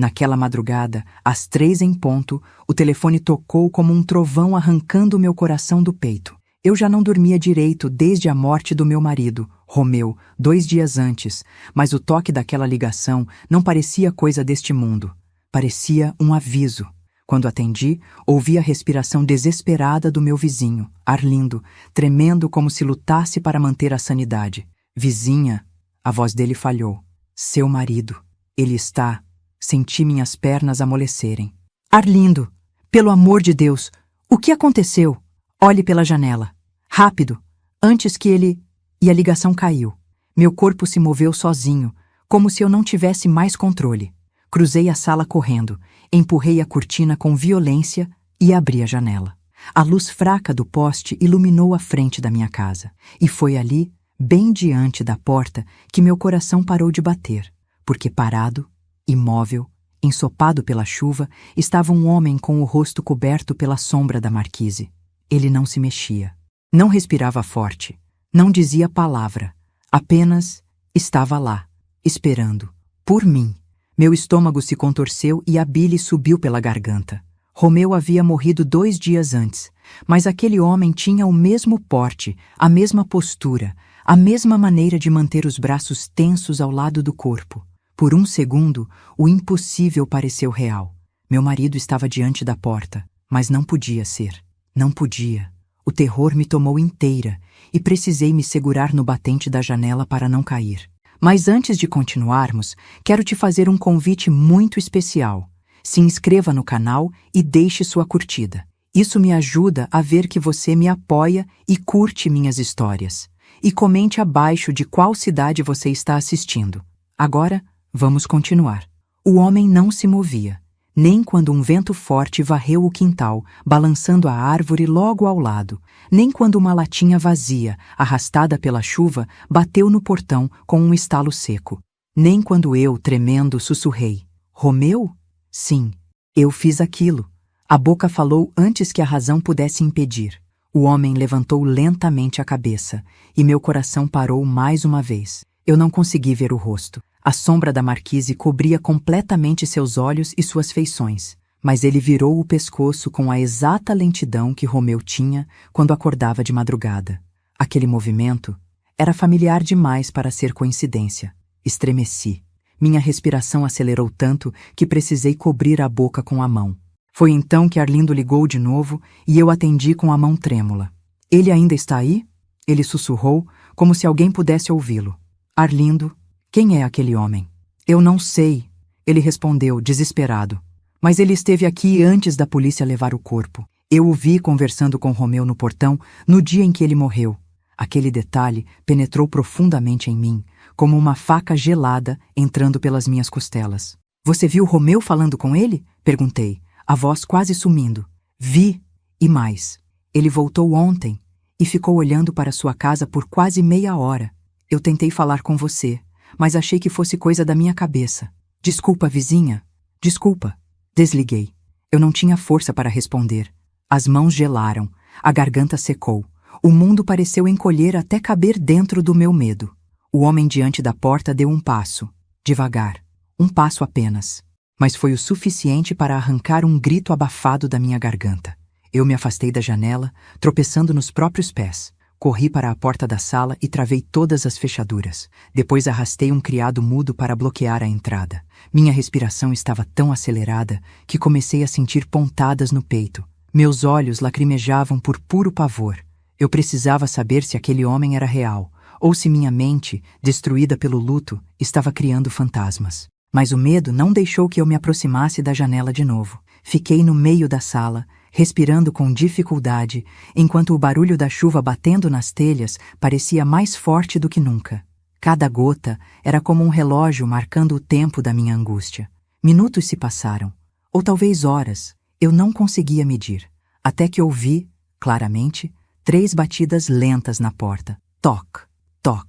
Naquela madrugada, às 3 em ponto, o telefone tocou como um trovão arrancando meu coração do peito. Eu já não dormia direito desde a morte do meu marido, Romeu, 2 dias antes, mas o toque daquela ligação não parecia coisa deste mundo. Parecia um aviso. Quando atendi, ouvi a respiração desesperada do meu vizinho, Arlindo, tremendo como se lutasse para manter a sanidade. Vizinha, a voz dele falhou. Seu marido. Ele está... Senti minhas pernas amolecerem. Arlindo, pelo amor de Deus, o que aconteceu? Olhe pela janela. Rápido, antes que ele... E a ligação caiu. Meu corpo se moveu sozinho, como se eu não tivesse mais controle. Cruzei a sala correndo, empurrei a cortina com violência e abri a janela. A luz fraca do poste iluminou a frente da minha casa. E foi ali, bem diante da porta, que meu coração parou de bater, porque parado, imóvel, ensopado pela chuva, estava um homem com o rosto coberto pela sombra da marquise. Ele não se mexia. Não respirava forte. Não dizia palavra. Apenas estava lá, esperando. Por mim. Meu estômago se contorceu e a bile subiu pela garganta. Romeu havia morrido 2 dias antes, mas aquele homem tinha o mesmo porte, a mesma postura, a mesma maneira de manter os braços tensos ao lado do corpo. Por um segundo, o impossível pareceu real. Meu marido estava diante da porta, mas não podia ser. Não podia. O terror me tomou inteira e precisei me segurar no batente da janela para não cair. Mas antes de continuarmos, quero te fazer um convite muito especial. Se inscreva no canal e deixe sua curtida. Isso me ajuda a ver que você me apoia e curte minhas histórias. E comente abaixo de qual cidade você está assistindo. Agora, vamos continuar. O homem não se movia, nem quando um vento forte varreu o quintal, balançando a árvore logo ao lado, nem quando uma latinha vazia, arrastada pela chuva, bateu no portão com um estalo seco, nem quando eu, tremendo, sussurrei: Romeu? Sim, eu fiz aquilo. A boca falou antes que a razão pudesse impedir. O homem levantou lentamente a cabeça, e meu coração parou mais uma vez. Eu não consegui ver o rosto. A sombra da marquise cobria completamente seus olhos e suas feições, mas ele virou o pescoço com a exata lentidão que Romeu tinha quando acordava de madrugada. Aquele movimento era familiar demais para ser coincidência. Estremeci. Minha respiração acelerou tanto que precisei cobrir a boca com a mão. Foi então que Arlindo ligou de novo e eu atendi com a mão trêmula. Ele ainda está aí? Ele sussurrou, como se alguém pudesse ouvi-lo. Arlindo, quem é aquele homem? Eu não sei, ele respondeu, desesperado. Mas ele esteve aqui antes da polícia levar o corpo. Eu o vi conversando com Romeu no portão no dia em que ele morreu. Aquele detalhe penetrou profundamente em mim, como uma faca gelada entrando pelas minhas costelas. Você viu Romeu falando com ele? Perguntei, a voz quase sumindo. Vi, e mais. Ele voltou ontem e ficou olhando para sua casa por quase meia hora. Eu tentei falar com você, mas achei que fosse coisa da minha cabeça. Desculpa, vizinha. Desculpa. Desliguei. Eu não tinha força para responder. As mãos gelaram, a garganta secou. O mundo pareceu encolher até caber dentro do meu medo. O homem diante da porta deu um passo. Devagar. Um passo apenas. Mas foi o suficiente para arrancar um grito abafado da minha garganta. Eu me afastei da janela, tropeçando nos próprios pés. Corri para a porta da sala e travei todas as fechaduras. Depois arrastei um criado mudo para bloquear a entrada. Minha respiração estava tão acelerada que comecei a sentir pontadas no peito. Meus olhos lacrimejavam por puro pavor. Eu precisava saber se aquele homem era real, ou se minha mente, destruída pelo luto, estava criando fantasmas. Mas o medo não deixou que eu me aproximasse da janela de novo. Fiquei no meio da sala, respirando com dificuldade, enquanto o barulho da chuva batendo nas telhas parecia mais forte do que nunca. Cada gota era como um relógio marcando o tempo da minha angústia. Minutos se passaram, ou talvez horas, eu não conseguia medir, até que ouvi, claramente, 3 batidas lentas na porta. Toc, toc,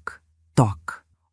toc.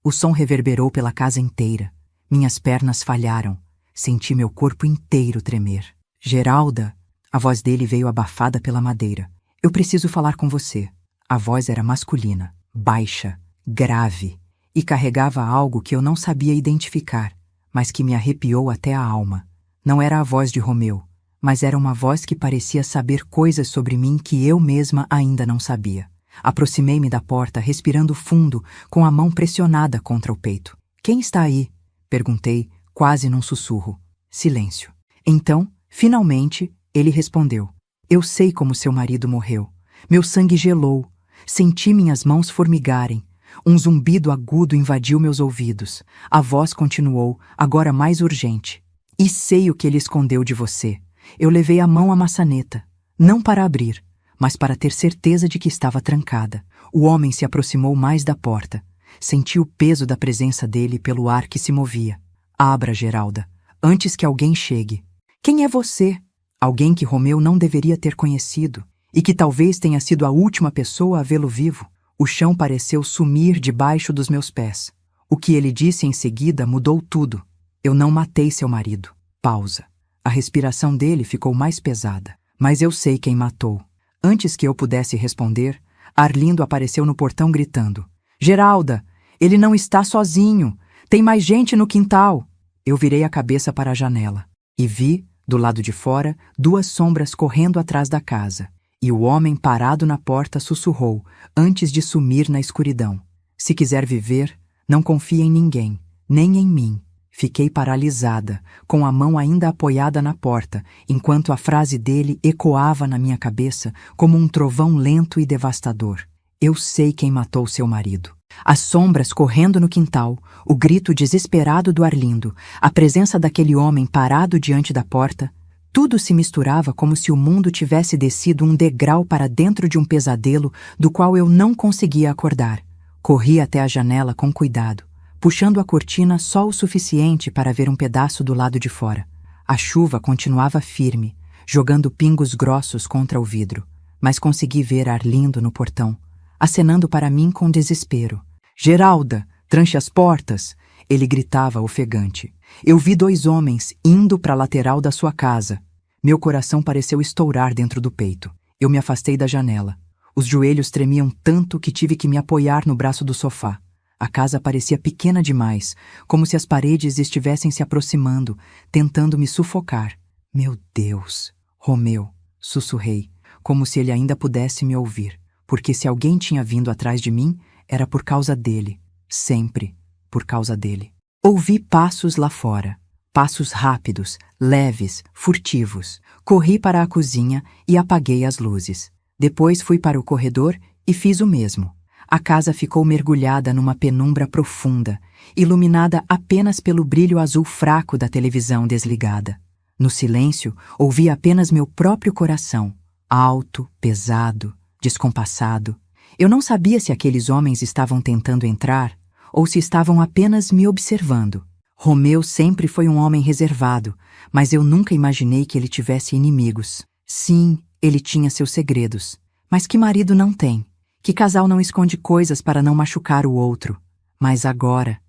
O som reverberou pela casa inteira. Minhas pernas falharam. Senti meu corpo inteiro tremer. Geralda! A voz dele veio abafada pela madeira. Eu preciso falar com você. A voz era masculina, baixa, grave, e carregava algo que eu não sabia identificar, mas que me arrepiou até a alma. Não era a voz de Romeu, mas era uma voz que parecia saber coisas sobre mim que eu mesma ainda não sabia. Aproximei-me da porta, respirando fundo, com a mão pressionada contra o peito. "Quem está aí?" perguntei, quase num sussurro. Silêncio. Então, finalmente, ele respondeu. "Eu sei como seu marido morreu. Meu sangue gelou. Senti minhas mãos formigarem. Um zumbido agudo invadiu meus ouvidos. A voz continuou, agora mais urgente. E sei o que ele escondeu de você. Eu levei a mão à maçaneta, não para abrir, mas para ter certeza de que estava trancada." O homem se aproximou mais da porta. Senti o peso da presença dele pelo ar que se movia. "Abra, Geralda, antes que alguém chegue." "Quem é você?" Alguém que Romeu não deveria ter conhecido, e que talvez tenha sido a última pessoa a vê-lo vivo. O chão pareceu sumir debaixo dos meus pés. O que ele disse em seguida mudou tudo. "Eu não matei seu marido." Pausa. A respiração dele ficou mais pesada. "Mas eu sei quem matou." Antes que eu pudesse responder, Arlindo apareceu no portão gritando. "Geralda, ele não está sozinho. Tem mais gente no quintal." Eu virei a cabeça para a janela e vi, do lado de fora, duas sombras correndo atrás da casa. E o homem parado na porta sussurrou, antes de sumir na escuridão. "Se quiser viver, não confie em ninguém, nem em mim." Fiquei paralisada, com a mão ainda apoiada na porta, enquanto a frase dele ecoava na minha cabeça como um trovão lento e devastador. "Eu sei quem matou seu marido." As sombras correndo no quintal, o grito desesperado do Arlindo, a presença daquele homem parado diante da porta, tudo se misturava como se o mundo tivesse descido um degrau para dentro de um pesadelo do qual eu não conseguia acordar. Corri até a janela com cuidado, puxando a cortina só o suficiente para ver um pedaço do lado de fora. A chuva continuava firme, jogando pingos grossos contra o vidro, mas consegui ver Arlindo no portão, acenando para mim com desespero. "Geralda, tranche as portas!" Ele gritava ofegante. Eu vi dois homens indo para a lateral da sua casa. Meu coração pareceu estourar dentro do peito. Eu me afastei da janela. Os joelhos tremiam tanto que tive que me apoiar no braço do sofá. A casa parecia pequena demais, como se as paredes estivessem se aproximando, tentando me sufocar. "Meu Deus, Romeu", sussurrei, como se ele ainda pudesse me ouvir, porque se alguém tinha vindo atrás de mim, era por causa dele, sempre por causa dele. Ouvi passos lá fora, passos rápidos, leves, furtivos. Corri para a cozinha e apaguei as luzes. Depois fui para o corredor e fiz o mesmo. A casa ficou mergulhada numa penumbra profunda, iluminada apenas pelo brilho azul fraco da televisão desligada. No silêncio, ouvi apenas meu próprio coração, alto, pesado, descompassado. Eu não sabia se aqueles homens estavam tentando entrar ou se estavam apenas me observando. Romeu sempre foi um homem reservado, mas eu nunca imaginei que ele tivesse inimigos. Sim, ele tinha seus segredos. Mas que marido não tem? Que casal não esconde coisas para não machucar o outro? Mas agora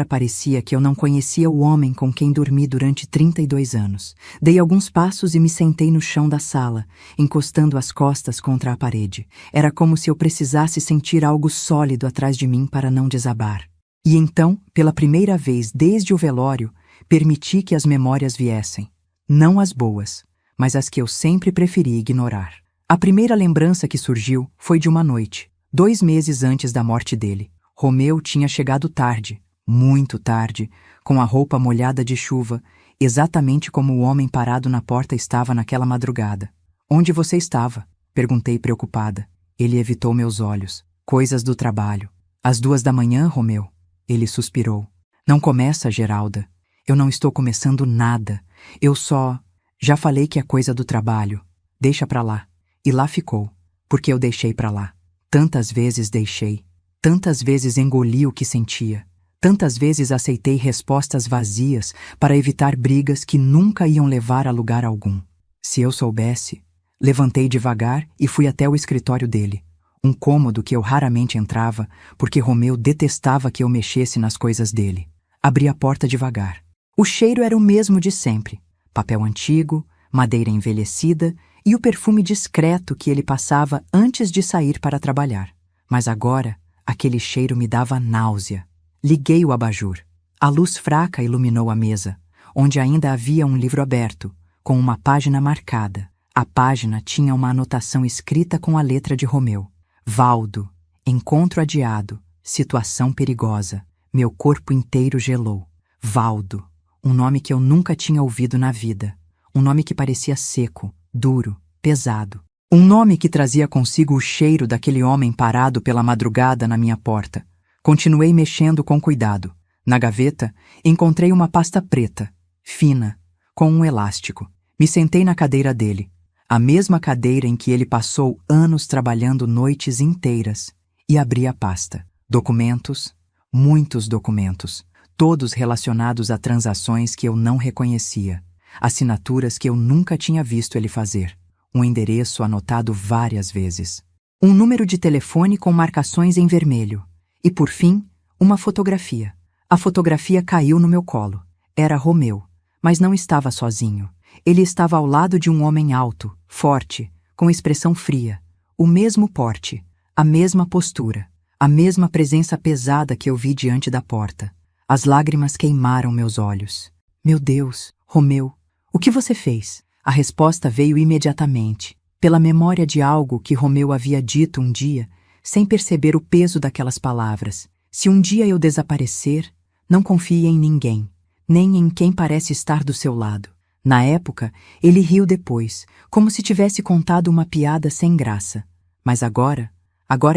parecia que eu não conhecia o homem com quem dormi durante 32 anos. Dei alguns passos e me sentei no chão da sala, encostando as costas contra a parede. Era como se eu precisasse sentir algo sólido atrás de mim para não desabar. E então, pela primeira vez desde o velório, permiti que as memórias viessem. Não as boas, mas as que eu sempre preferi ignorar. A primeira lembrança que surgiu foi de uma noite, 2 meses antes da morte dele. Romeu tinha chegado tarde, muito tarde, com a roupa molhada de chuva, exatamente como o homem parado na porta estava naquela madrugada. "Onde você estava?" perguntei preocupada. Ele evitou meus olhos. "Coisas do trabalho." "Às 2 da manhã, Romeu?" Ele suspirou. "Não começa, Geralda. Eu não estou começando nada. Eu só... Já falei que é coisa do trabalho. Deixa pra lá." E lá ficou, porque eu deixei pra lá. Tantas vezes deixei. Tantas vezes engoli o que sentia. Tantas vezes aceitei respostas vazias para evitar brigas que nunca iam levar a lugar algum. Se eu soubesse... Levantei devagar e fui até o escritório dele. Um cômodo que eu raramente entrava, porque Romeu detestava que eu mexesse nas coisas dele. Abri a porta devagar. O cheiro era o mesmo de sempre. Papel antigo, madeira envelhecida e o perfume discreto que ele passava antes de sair para trabalhar. Mas agora, aquele cheiro me dava náusea. Liguei o abajur. A luz fraca iluminou a mesa, onde ainda havia um livro aberto, com uma página marcada. A página tinha uma anotação escrita com a letra de Romeu. Valdo, encontro adiado, situação perigosa. Meu corpo inteiro gelou. Valdo, um nome que eu nunca tinha ouvido na vida. Um nome que parecia seco, duro, pesado. Um nome que trazia consigo o cheiro daquele homem parado pela madrugada na minha porta. Continuei mexendo com cuidado. Na gaveta, encontrei uma pasta preta, fina, com um elástico. Me sentei na cadeira dele, a mesma cadeira em que ele passou anos trabalhando noites inteiras, e abri a pasta. Documentos, muitos documentos, todos relacionados a transações que eu não reconhecia, assinaturas que eu nunca tinha visto ele fazer, um endereço anotado várias vezes, um número de telefone com marcações em vermelho, e, por fim, uma fotografia. A fotografia caiu no meu colo. Era Romeu, mas não estava sozinho. Ele estava ao lado de um homem alto, forte, com expressão fria, o mesmo porte, a mesma postura, a mesma presença pesada que eu vi diante da porta. As lágrimas queimaram meus olhos. Meu Deus, Romeu, o que você fez? A resposta veio imediatamente, pela memória de algo que Romeu havia dito um dia, sem perceber o peso daquelas palavras. Se um dia eu desaparecer, não confie em ninguém, nem em quem parece estar do seu lado. Na época, ele riu depois, como se tivesse contado uma piada sem graça. Mas agora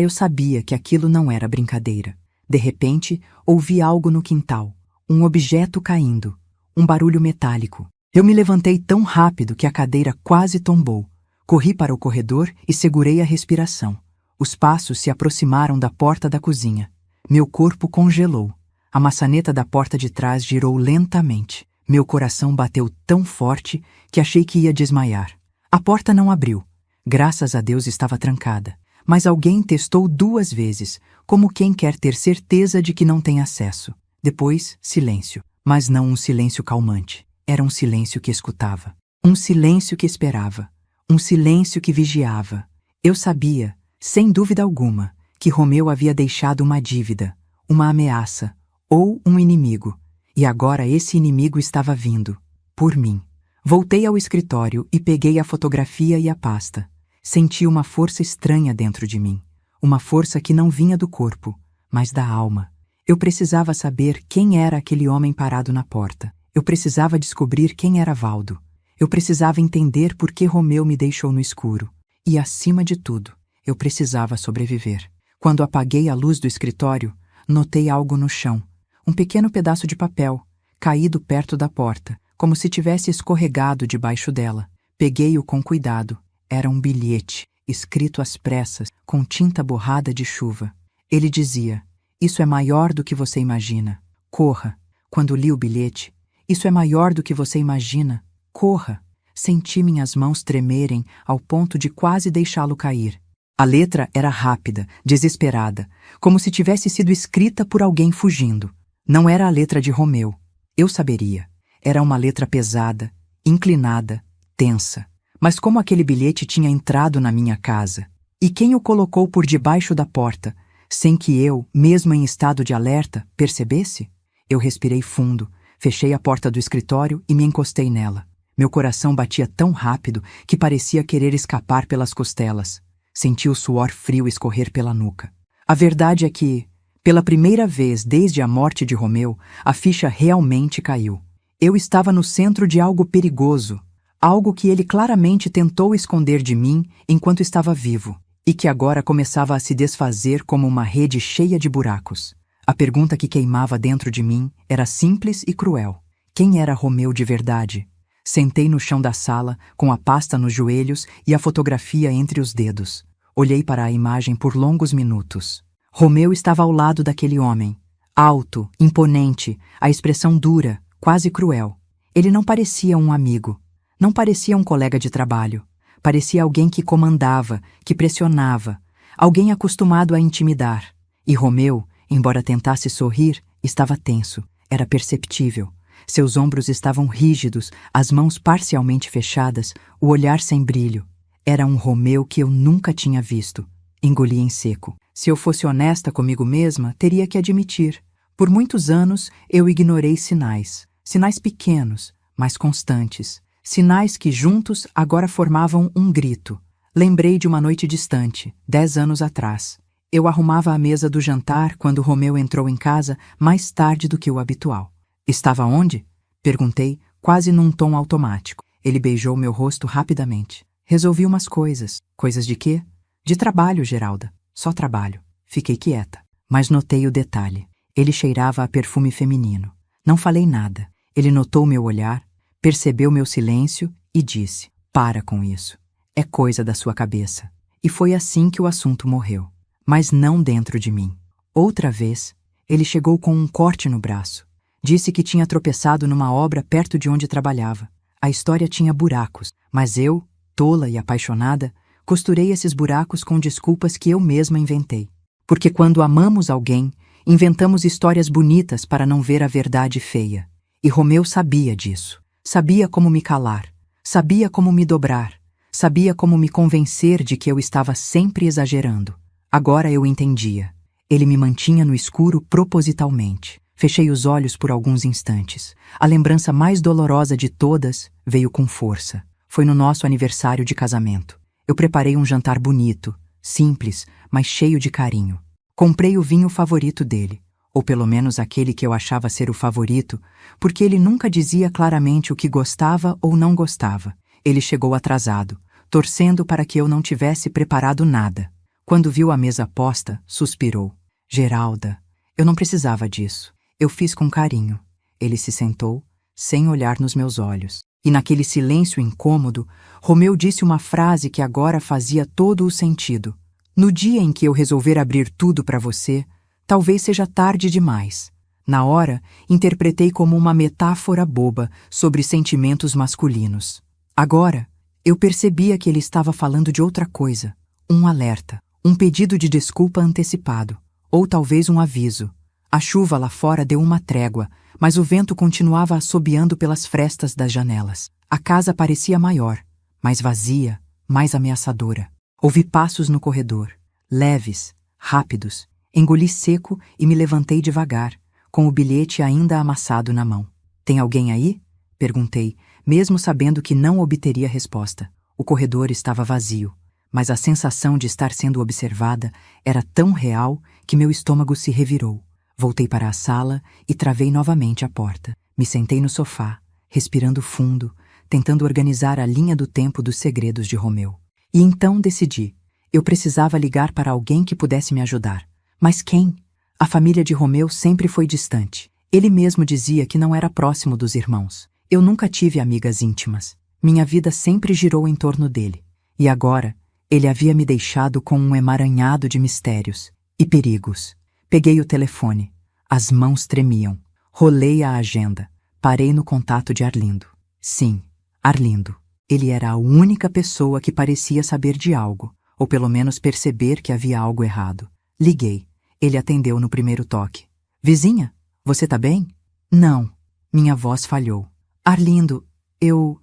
eu sabia que aquilo não era brincadeira. De repente, ouvi algo no quintal, um objeto caindo, um barulho metálico. Eu me levantei tão rápido que a cadeira quase tombou. Corri para o corredor e segurei a respiração. Os passos se aproximaram da porta da cozinha. Meu corpo congelou. A maçaneta da porta de trás girou lentamente. Meu coração bateu tão forte que achei que ia desmaiar. A porta não abriu. Graças a Deus estava trancada. Mas alguém testou 2 vezes, como quem quer ter certeza de que não tem acesso. Depois, silêncio. Mas não um silêncio calmante. Era um silêncio que escutava. Um silêncio que esperava. Um silêncio que vigiava. Eu sabia, sem dúvida alguma, que Romeu havia deixado uma dívida, uma ameaça, ou um inimigo, e agora esse inimigo estava vindo, por mim. Voltei ao escritório e peguei a fotografia e a pasta. Senti uma força estranha dentro de mim, uma força que não vinha do corpo, mas da alma. Eu precisava saber quem era aquele homem parado na porta. Eu precisava descobrir quem era Valdo. Eu precisava entender por que Romeu me deixou no escuro. E, acima de tudo, eu precisava sobreviver. Quando apaguei a luz do escritório, notei algo no chão. Um pequeno pedaço de papel, caído perto da porta, como se tivesse escorregado debaixo dela. Peguei-o com cuidado. Era um bilhete, escrito às pressas, com tinta borrada de chuva. Ele dizia: "Isso é maior do que você imagina. Corra." Quando li o bilhete, "Isso é maior do que você imagina. Corra." Senti minhas mãos tremerem ao ponto de quase deixá-lo cair. A letra era rápida, desesperada, como se tivesse sido escrita por alguém fugindo. Não era a letra de Romeu. Eu saberia. Era uma letra pesada, inclinada, tensa. Mas como aquele bilhete tinha entrado na minha casa? E quem o colocou por debaixo da porta, sem que eu, mesmo em estado de alerta, percebesse? Eu respirei fundo, fechei a porta do escritório e me encostei nela. Meu coração batia tão rápido que parecia querer escapar pelas costelas. Senti o suor frio escorrer pela nuca. A verdade é que, pela primeira vez desde a morte de Romeu, a ficha realmente caiu. Eu estava no centro de algo perigoso, algo que ele claramente tentou esconder de mim enquanto estava vivo, e que agora começava a se desfazer como uma rede cheia de buracos. A pergunta que queimava dentro de mim era simples e cruel. Quem era Romeu de verdade? Sentei no chão da sala, com a pasta nos joelhos e a fotografia entre os dedos. Olhei para a imagem por longos minutos. Romeu estava ao lado daquele homem. Alto, imponente, a expressão dura, quase cruel. Ele não parecia um amigo. Não parecia um colega de trabalho. Parecia alguém que comandava, que pressionava. Alguém acostumado a intimidar. E Romeu, embora tentasse sorrir, estava tenso. Era perceptível. Seus ombros estavam rígidos, as mãos parcialmente fechadas, o olhar sem brilho. Era um Romeu que eu nunca tinha visto. Engoli em seco. Se eu fosse honesta comigo mesma, teria que admitir. Por muitos anos eu ignorei sinais, sinais pequenos, mas constantes, sinais que juntos agora formavam um grito. Lembrei de uma noite distante, 10 anos atrás. Eu arrumava a mesa do jantar quando Romeu entrou em casa mais tarde do que o habitual. Estava onde? Perguntei, quase num tom automático. Ele beijou meu rosto rapidamente. Resolvi umas coisas. Coisas de quê? De trabalho, Geralda. Só trabalho. Fiquei quieta. Mas notei o detalhe. Ele cheirava a perfume feminino. Não falei nada. Ele notou meu olhar, percebeu meu silêncio e disse: "Para com isso. É coisa da sua cabeça." E foi assim que o assunto morreu. Mas não dentro de mim. Outra vez, ele chegou com um corte no braço. Disse que tinha tropeçado numa obra perto de onde trabalhava. A história tinha buracos, mas eu, tola e apaixonada, costurei esses buracos com desculpas que eu mesma inventei. Porque quando amamos alguém, inventamos histórias bonitas para não ver a verdade feia. E Romeu sabia disso. Sabia como me calar. Sabia como me dobrar. Sabia como me convencer de que eu estava sempre exagerando. Agora eu entendia. Ele me mantinha no escuro propositalmente. Fechei os olhos por alguns instantes. A lembrança mais dolorosa de todas veio com força. Foi no nosso aniversário de casamento. Eu preparei um jantar bonito, simples, mas cheio de carinho. Comprei o vinho favorito dele, ou pelo menos aquele que eu achava ser o favorito, porque ele nunca dizia claramente o que gostava ou não gostava. Ele chegou atrasado, torcendo para que eu não tivesse preparado nada. Quando viu a mesa posta, suspirou. "Geralda, eu não precisava disso. Eu fiz com carinho." Ele se sentou, sem olhar nos meus olhos. E naquele silêncio incômodo, Romeu disse uma frase que agora fazia todo o sentido. "No dia em que eu resolver abrir tudo para você, talvez seja tarde demais." Na hora, interpretei como uma metáfora boba sobre sentimentos masculinos. Agora, eu percebia que ele estava falando de outra coisa. Um alerta. Um pedido de desculpa antecipado, ou talvez um aviso. A chuva lá fora deu uma trégua, mas o vento continuava assobiando pelas frestas das janelas. A casa parecia maior, mais vazia, mais ameaçadora. Ouvi passos no corredor, leves, rápidos. Engoli seco e me levantei devagar, com o bilhete ainda amassado na mão. "Tem alguém aí?" perguntei, mesmo sabendo que não obteria resposta. O corredor estava vazio. Mas a sensação de estar sendo observada era tão real que meu estômago se revirou. Voltei para a sala e travei novamente a porta. Me sentei no sofá, respirando fundo, tentando organizar a linha do tempo dos segredos de Romeu. E então decidi. Eu precisava ligar para alguém que pudesse me ajudar. Mas quem? A família de Romeu sempre foi distante. Ele mesmo dizia que não era próximo dos irmãos. Eu nunca tive amigas íntimas. Minha vida sempre girou em torno dele. E agora, ele havia me deixado com um emaranhado de mistérios e perigos. Peguei o telefone. As mãos tremiam. Rolei a agenda. Parei no contato de Arlindo. Sim, Arlindo. Ele era a única pessoa que parecia saber de algo, ou pelo menos perceber que havia algo errado. Liguei. Ele atendeu no primeiro toque. "Vizinha, você tá bem?" "Não." Minha voz falhou. "Arlindo, eu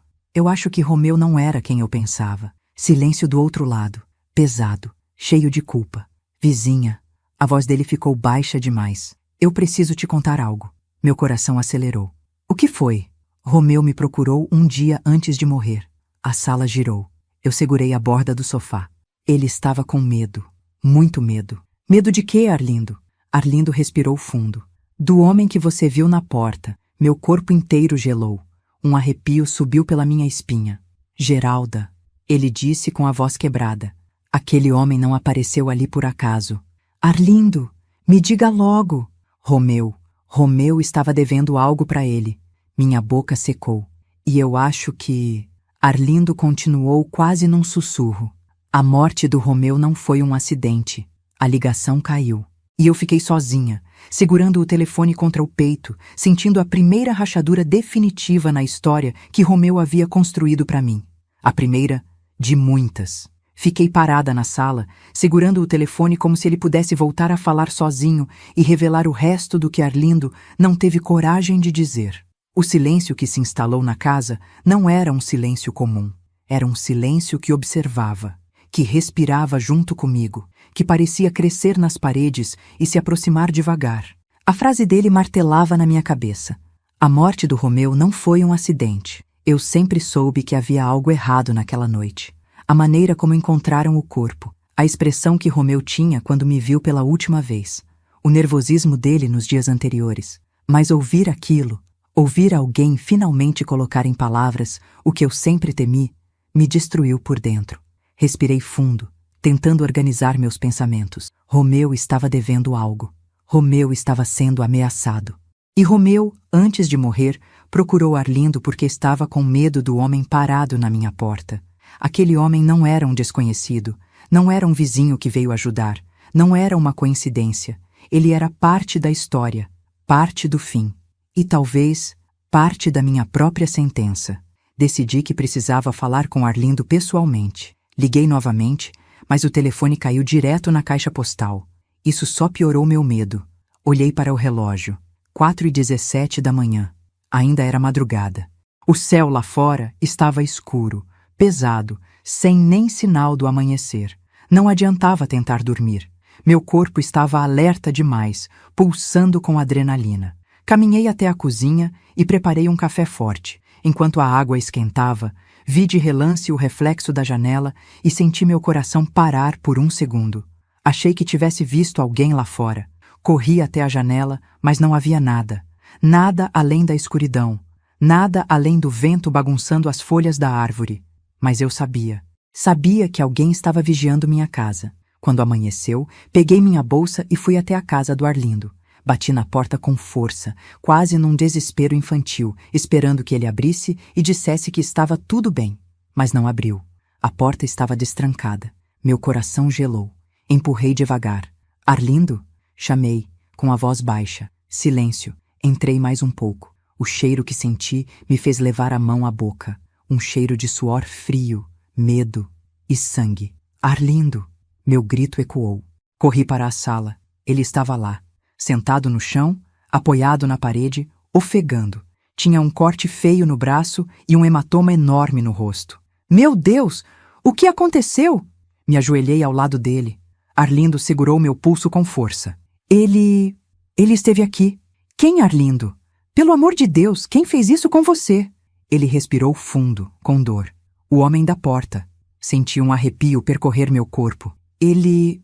acho que Romeu não era quem eu pensava." Silêncio do outro lado, pesado, cheio de culpa. "Vizinha." A voz dele ficou baixa demais. "Eu preciso te contar algo." Meu coração acelerou. "O que foi?" "Romeu me procurou um dia antes de morrer." A sala girou. Eu segurei a borda do sofá. Ele estava com medo. Muito medo. "Medo de quê, Arlindo?" Arlindo respirou fundo. "Do homem que você viu na porta." Meu corpo inteiro gelou. Um arrepio subiu pela minha espinha. "Geralda." Ele disse com a voz quebrada. "Aquele homem não apareceu ali por acaso." "Arlindo, me diga logo." Romeu estava devendo algo para ele. Minha boca secou. "E eu acho que..." Arlindo continuou quase num sussurro. "A morte do Romeu não foi um acidente." A ligação caiu. E eu fiquei sozinha, segurando o telefone contra o peito, sentindo a primeira rachadura definitiva na história que Romeu havia construído para mim. A primeira de muitas. Fiquei parada na sala, segurando o telefone como se ele pudesse voltar a falar sozinho e revelar o resto do que Arlindo não teve coragem de dizer. O silêncio que se instalou na casa não era um silêncio comum. Era um silêncio que observava, que respirava junto comigo, que parecia crescer nas paredes e se aproximar devagar. A frase dele martelava na minha cabeça. A morte do Romeu não foi um acidente. Eu sempre soube que havia algo errado naquela noite. A maneira como encontraram o corpo, a expressão que Romeu tinha quando me viu pela última vez, o nervosismo dele nos dias anteriores. Mas ouvir aquilo, ouvir alguém finalmente colocar em palavras o que eu sempre temi, me destruiu por dentro. Respirei fundo, tentando organizar meus pensamentos. Romeu estava devendo algo. Romeu estava sendo ameaçado. E Romeu, antes de morrer, procurou Arlindo porque estava com medo do homem parado na minha porta. Aquele homem não era um desconhecido, não era um vizinho que veio ajudar, não era uma coincidência. Ele era parte da história, parte do fim. E talvez parte da minha própria sentença. Decidi que precisava falar com Arlindo pessoalmente. Liguei novamente, mas o telefone caiu direto na caixa postal. Isso só piorou meu medo. Olhei para o relógio. 4h17 da manhã. Ainda era madrugada. O céu lá fora estava escuro, pesado, sem nem sinal do amanhecer. Não adiantava tentar dormir. Meu corpo estava alerta demais, pulsando com adrenalina. Caminhei até a cozinha e preparei um café forte. Enquanto a água esquentava, vi de relance o reflexo da janela e senti meu coração parar por um segundo. Achei que tivesse visto alguém lá fora. Corri até a janela, mas não havia nada. Nada além da escuridão. Nada além do vento bagunçando as folhas da árvore. Mas eu sabia. Sabia que alguém estava vigiando minha casa. Quando amanheceu, peguei minha bolsa e fui até a casa do Arlindo. Bati na porta com força, quase num desespero infantil, esperando que ele abrisse e dissesse que estava tudo bem. Mas não abriu. A porta estava destrancada. Meu coração gelou. Empurrei devagar. Arlindo? Chamei, com a voz baixa. Silêncio. Entrei mais um pouco. O cheiro que senti me fez levar a mão à boca. Um cheiro de suor frio, medo e sangue. Arlindo! Meu grito ecoou. Corri para a sala. Ele estava lá, sentado no chão, apoiado na parede, ofegando. Tinha um corte feio no braço e um hematoma enorme no rosto. Meu Deus! O que aconteceu? Me ajoelhei ao lado dele. Arlindo segurou meu pulso com força. Ele esteve aqui. Quem, Arlindo? Pelo amor de Deus, quem fez isso com você? Ele respirou fundo, com dor. O homem da porta. Senti um arrepio percorrer meu corpo. Ele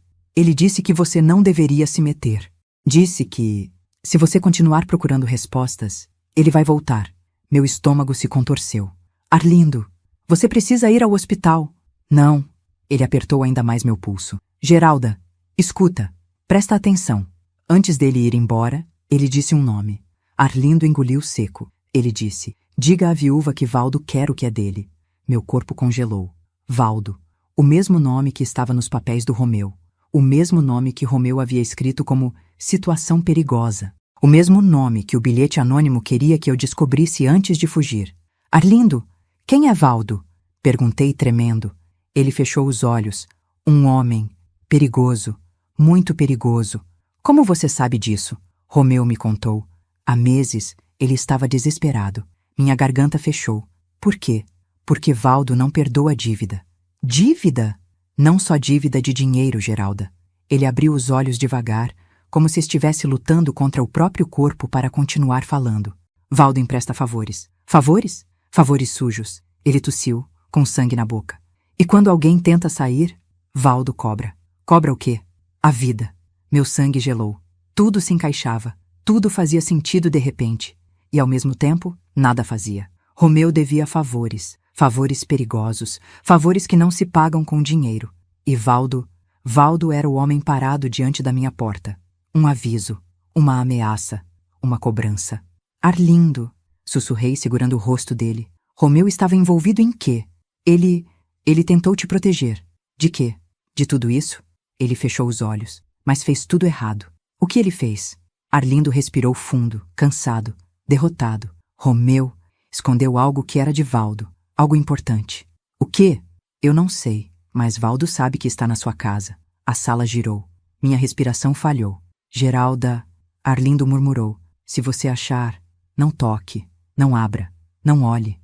disse que você não deveria se meter. Disse que, se você continuar procurando respostas, ele vai voltar. Meu estômago se contorceu. Arlindo, você precisa ir ao hospital. Não. Ele apertou ainda mais meu pulso. Geralda, escuta, presta atenção. Antes dele ir embora, ele disse um nome. Arlindo engoliu seco. Ele disse, diga à viúva que Valdo quer o que é dele. Meu corpo congelou. Valdo. O mesmo nome que estava nos papéis do Romeu. O mesmo nome que Romeu havia escrito como situação perigosa. O mesmo nome que o bilhete anônimo queria que eu descobrisse antes de fugir. Arlindo, quem é Valdo? Perguntei tremendo. Ele fechou os olhos. Um homem. Perigoso. Muito perigoso. Como você sabe disso? Romeu me contou. Há meses, ele estava desesperado. Minha garganta fechou. Por quê? Porque Valdo não perdoa a dívida. Dívida? Não só dívida de dinheiro, Geralda. Ele abriu os olhos devagar, como se estivesse lutando contra o próprio corpo para continuar falando. Valdo empresta favores. Favores? Favores sujos. Ele tossiu, com sangue na boca. E quando alguém tenta sair, Valdo cobra. Cobra o quê? A vida. Meu sangue gelou. Tudo se encaixava. Tudo fazia sentido de repente. E ao mesmo tempo, nada fazia. Romeu devia favores. Favores perigosos, favores que não se pagam com dinheiro. E Valdo era o homem parado diante da minha porta. Um aviso, uma ameaça, uma cobrança. Arlindo, sussurrei segurando o rosto dele. Romeu estava envolvido em quê? Ele tentou te proteger. De quê? De tudo isso? Ele fechou os olhos, mas fez tudo errado. O que ele fez? Arlindo respirou fundo, cansado, derrotado. Romeu escondeu algo que era de Valdo. Algo importante. O quê? Eu não sei, mas Valdo sabe que está na sua casa. A sala girou. Minha respiração falhou. Geralda, Arlindo murmurou. Se você achar, não toque, não abra, não olhe.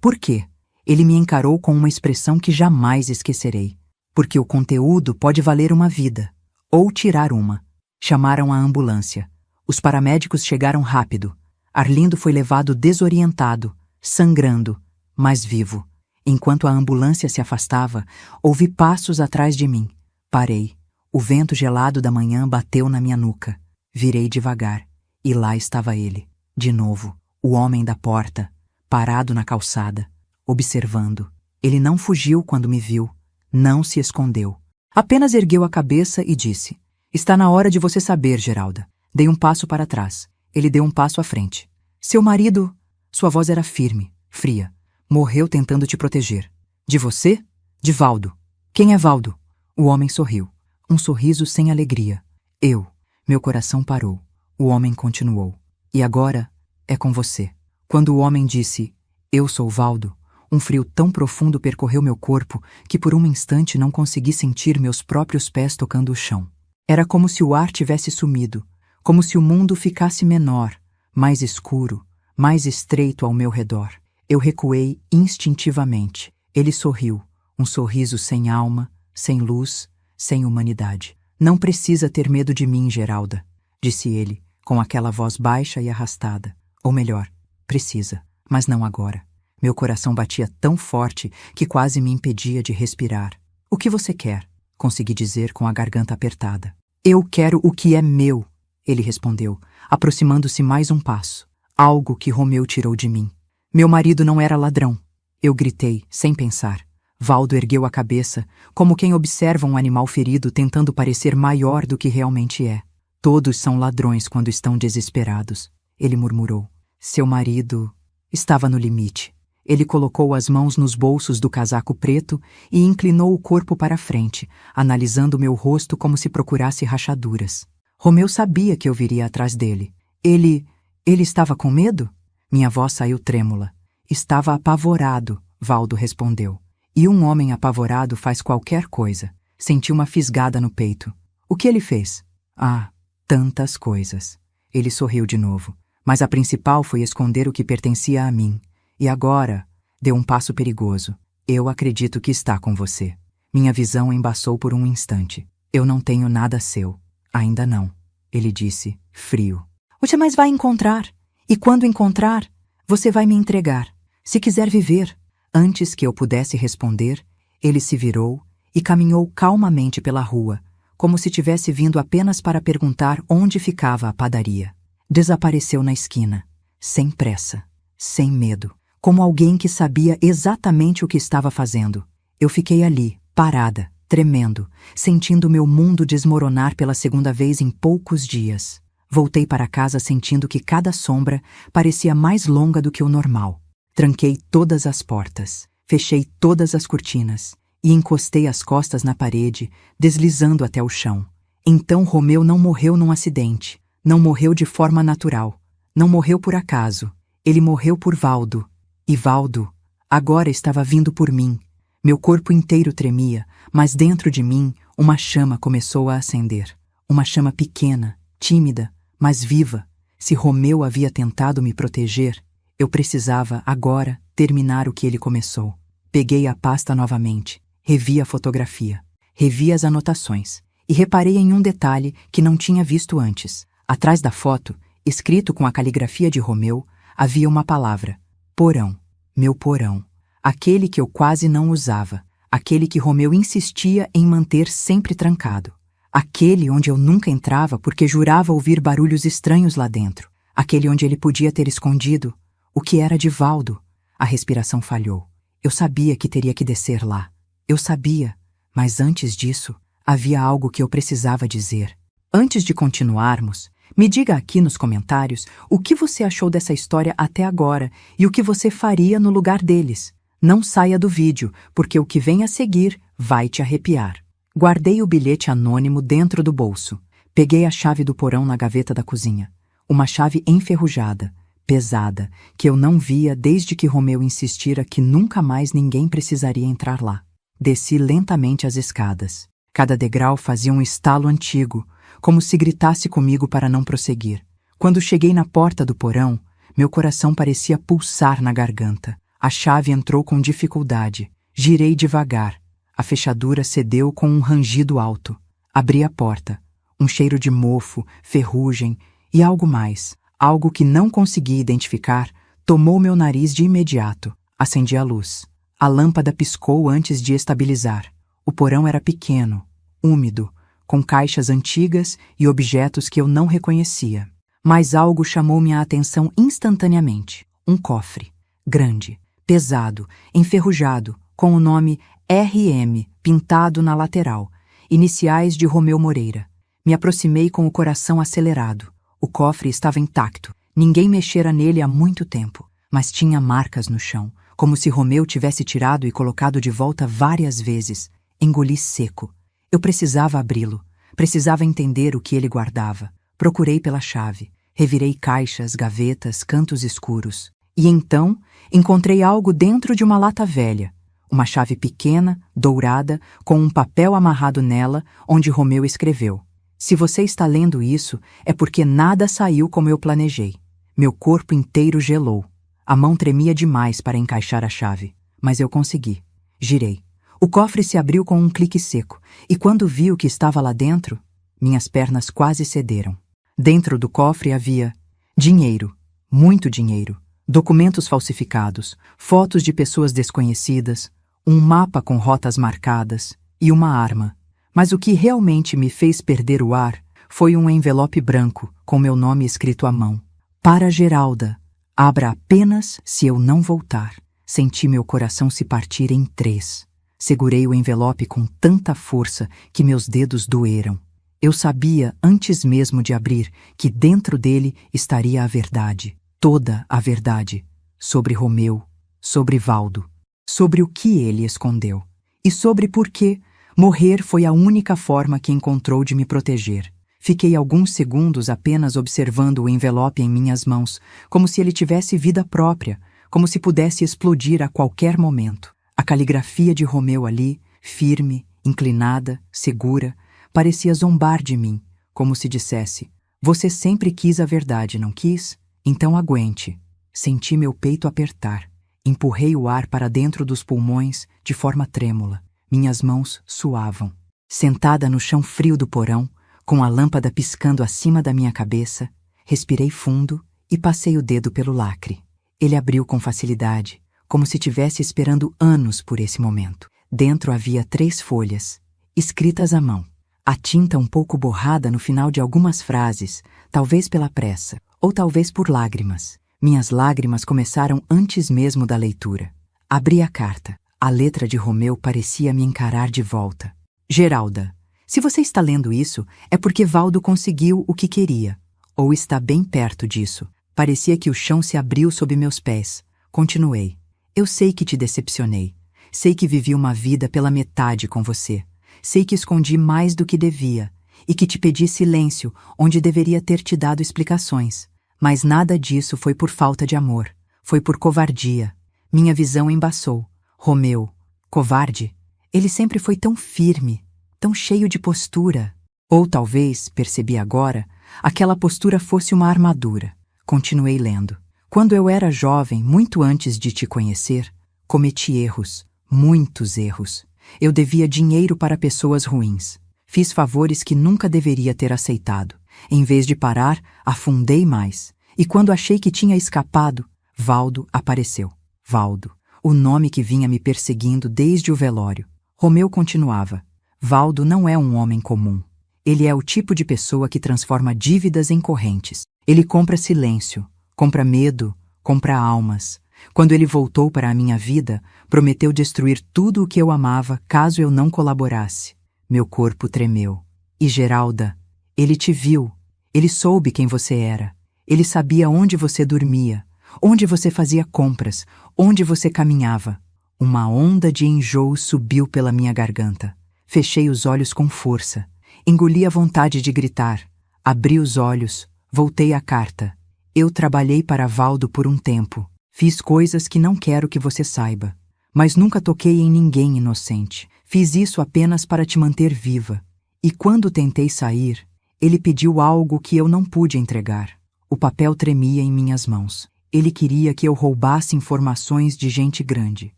Por quê? Ele me encarou com uma expressão que jamais esquecerei. Porque o conteúdo pode valer uma vida, ou tirar uma. Chamaram a ambulância. Os paramédicos chegaram rápido. Arlindo foi levado desorientado, sangrando, mas vivo. Enquanto a ambulância se afastava, ouvi passos atrás de mim. Parei. O vento gelado da manhã bateu na minha nuca. Virei devagar. E lá estava ele. De novo, o homem da porta, parado na calçada, observando. Ele não fugiu quando me viu. Não se escondeu. Apenas ergueu a cabeça e disse: "Está na hora de você saber, Geralda." Dei um passo para trás. Ele deu um passo à frente. "Seu marido..." Sua voz era firme, fria. "Morreu tentando te proteger." "De você?" "De Valdo." "Quem é Valdo?" O homem sorriu. Um sorriso sem alegria. "Eu." Meu coração parou. O homem continuou: "E agora é com você." Quando o homem disse: "Eu sou Valdo", um frio tão profundo percorreu meu corpo que por um instante não consegui sentir meus próprios pés tocando o chão. Era como se o ar tivesse sumido, como se o mundo ficasse menor, mais escuro, mais estreito ao meu redor. Eu recuei instintivamente. Ele sorriu, um sorriso sem alma, sem luz, sem humanidade. "Não precisa ter medo de mim, Geralda", disse ele, com aquela voz baixa e arrastada. Ou melhor, precisa, mas não agora. Meu coração batia tão forte que quase me impedia de respirar. "O que você quer?" consegui dizer com a garganta apertada. "Eu quero o que é meu", ele respondeu, aproximando-se mais um passo. Algo que Romeu tirou de mim. "Meu marido não era ladrão", eu gritei, sem pensar. Valdo ergueu a cabeça, como quem observa um animal ferido tentando parecer maior do que realmente é. "Todos são ladrões quando estão desesperados", ele murmurou. "Seu marido..." Estava no limite. Ele colocou as mãos nos bolsos do casaco preto e inclinou o corpo para a frente, analisando meu rosto como se procurasse rachaduras. Romeu sabia que eu viria atrás dele. Ele estava com medo? Minha voz saiu trêmula. "Estava apavorado", Valdo respondeu. "E um homem apavorado faz qualquer coisa." Senti uma fisgada no peito. "O que ele fez?" "Ah, tantas coisas." Ele sorriu de novo. "Mas a principal foi esconder o que pertencia a mim. E agora..." Deu um passo perigoso. "Eu acredito que está com você." Minha visão embaçou por um instante. "Eu não tenho nada seu." "Ainda não", ele disse, frio. "Você mais vai encontrar. E quando encontrar, você vai me entregar. Se quiser viver." Antes que eu pudesse responder, ele se virou e caminhou calmamente pela rua, como se tivesse vindo apenas para perguntar onde ficava a padaria. Desapareceu na esquina, sem pressa, sem medo, como alguém que sabia exatamente o que estava fazendo. Eu fiquei ali, parada, tremendo, sentindo meu mundo desmoronar pela segunda vez em poucos dias. Voltei para casa sentindo que cada sombra parecia mais longa do que o normal. Tranquei todas as portas, fechei todas as cortinas e encostei as costas na parede, deslizando até o chão. Então Romeu não morreu num acidente, não morreu de forma natural, não morreu por acaso. Ele morreu por Valdo. E Valdo agora estava vindo por mim. Meu corpo inteiro tremia, mas dentro de mim uma chama começou a acender. Uma chama pequena, tímida, mas viva. Se Romeu havia tentado me proteger, eu precisava, agora, terminar o que ele começou. Peguei a pasta novamente, revi a fotografia, revi as anotações e reparei em um detalhe que não tinha visto antes. Atrás da foto, escrito com a caligrafia de Romeu, havia uma palavra: porão. Meu porão. Aquele que eu quase não usava. Aquele que Romeu insistia em manter sempre trancado. Aquele onde eu nunca entrava porque jurava ouvir barulhos estranhos lá dentro. Aquele onde ele podia ter escondido o que era de Valdo. A respiração falhou. Eu sabia que teria que descer lá. Eu sabia, mas antes disso, havia algo que eu precisava dizer. Antes de continuarmos, me diga aqui nos comentários o que você achou dessa história até agora e o que você faria no lugar deles. Não saia do vídeo, porque o que vem a seguir vai te arrepiar. Guardei o bilhete anônimo dentro do bolso. Peguei a chave do porão na gaveta da cozinha. Uma chave enferrujada, pesada, que eu não via desde que Romeu insistira que nunca mais ninguém precisaria entrar lá. Desci lentamente as escadas. Cada degrau fazia um estalo antigo, como se gritasse comigo para não prosseguir. Quando cheguei na porta do porão, meu coração parecia pulsar na garganta. A chave entrou com dificuldade. Girei devagar. A fechadura cedeu com um rangido alto. Abri a porta. Um cheiro de mofo, ferrugem E algo mais, algo que não consegui identificar, tomou meu nariz de imediato. Acendi a luz. A lâmpada piscou antes de estabilizar. O porão era pequeno, úmido, com caixas antigas e objetos que eu não reconhecia. Mas algo chamou minha atenção instantaneamente. Um cofre, grande, pesado, enferrujado, com o nome RM pintado na lateral, iniciais de Romeu Moreira. Me aproximei com o coração acelerado. O cofre estava intacto. Ninguém mexera nele há muito tempo, mas tinha marcas no chão, como se Romeu tivesse tirado e colocado de volta várias vezes. Engoli seco. Eu precisava abri-lo. Precisava entender o que ele guardava. Procurei pela chave. Revirei caixas, gavetas, cantos escuros. E então encontrei algo dentro de uma lata velha. Uma chave pequena, dourada, com um papel amarrado nela, onde Romeu escreveu: "Se você está lendo isso, é porque nada saiu como eu planejei." Meu corpo inteiro gelou. A mão tremia demais para encaixar a chave, mas eu consegui. Girei. O cofre se abriu com um clique seco, e quando vi o que estava lá dentro, minhas pernas quase cederam. Dentro do cofre havia dinheiro, muito dinheiro, documentos falsificados, fotos de pessoas desconhecidas, um mapa com rotas marcadas e uma arma. Mas o que realmente me fez perder o ar foi um envelope branco com meu nome escrito à mão. "Para Geralda. Abra apenas se eu não voltar." Senti meu coração se partir em 3. Segurei o envelope com tanta força que meus dedos doeram. Eu sabia, antes mesmo de abrir, que dentro dele estaria a verdade. Toda a verdade. Sobre Romeu, sobre Valdo, sobre o que ele escondeu. E sobre por que morrer foi a única forma que encontrou de me proteger. Fiquei alguns segundos apenas observando o envelope em minhas mãos, como se ele tivesse vida própria, como se pudesse explodir a qualquer momento. A caligrafia de Romeu ali, firme, inclinada, segura, parecia zombar de mim, como se dissesse: "Você sempre quis a verdade, não quis? Então aguente." Senti meu peito apertar. Empurrei o ar para dentro dos pulmões de forma trêmula. Minhas mãos suavam. Sentada no chão frio do porão, com a lâmpada piscando acima da minha cabeça, respirei fundo e passei o dedo pelo lacre. Ele abriu com facilidade, como se tivesse esperando anos por esse momento. Dentro havia 3 folhas, escritas à mão. A tinta um pouco borrada no final de algumas frases, talvez pela pressa, ou talvez por lágrimas. Minhas lágrimas começaram antes mesmo da leitura. Abri a carta. A letra de Romeu parecia me encarar de volta. "Geralda, se você está lendo isso, é porque Valdo conseguiu o que queria, ou está bem perto disso." Parecia que o chão se abriu sob meus pés. Continuei. "Eu sei que te decepcionei. Sei que vivi uma vida pela metade com você. Sei que escondi mais do que devia, e que te pedi silêncio onde deveria ter te dado explicações. Mas nada disso foi por falta de amor. Foi por covardia. Minha visão embaçou. Romeu, covarde, ele sempre foi tão firme, tão cheio de postura." Ou talvez, percebi agora, aquela postura fosse uma armadura. Continuei lendo. "Quando eu era jovem, muito antes de te conhecer, cometi erros, muitos erros. Eu devia dinheiro para pessoas ruins. Fiz favores que nunca deveria ter aceitado. Em vez de parar, afundei mais. E quando achei que tinha escapado, Valdo apareceu. Valdo, o nome que vinha me perseguindo desde o velório." Romeu continuava: "Valdo não é um homem comum. Ele é o tipo de pessoa que transforma dívidas em correntes. Ele compra silêncio, compra medo, compra almas. Quando ele voltou para a minha vida, prometeu destruir tudo o que eu amava caso eu não colaborasse." Meu corpo tremeu. "E Geralda, ele te viu. Ele soube quem você era. Ele sabia onde você dormia, onde você fazia compras, onde você caminhava." Uma onda de enjoo subiu pela minha garganta. Fechei os olhos com força. Engoli a vontade de gritar. Abri os olhos, voltei à carta. "Eu trabalhei para Valdo por um tempo. Fiz coisas que não quero que você saiba. Mas nunca toquei em ninguém inocente. Fiz isso apenas para te manter viva. E quando tentei sair, ele pediu algo que eu não pude entregar." O papel tremia em minhas mãos. Ele queria que eu roubasse informações de gente grande.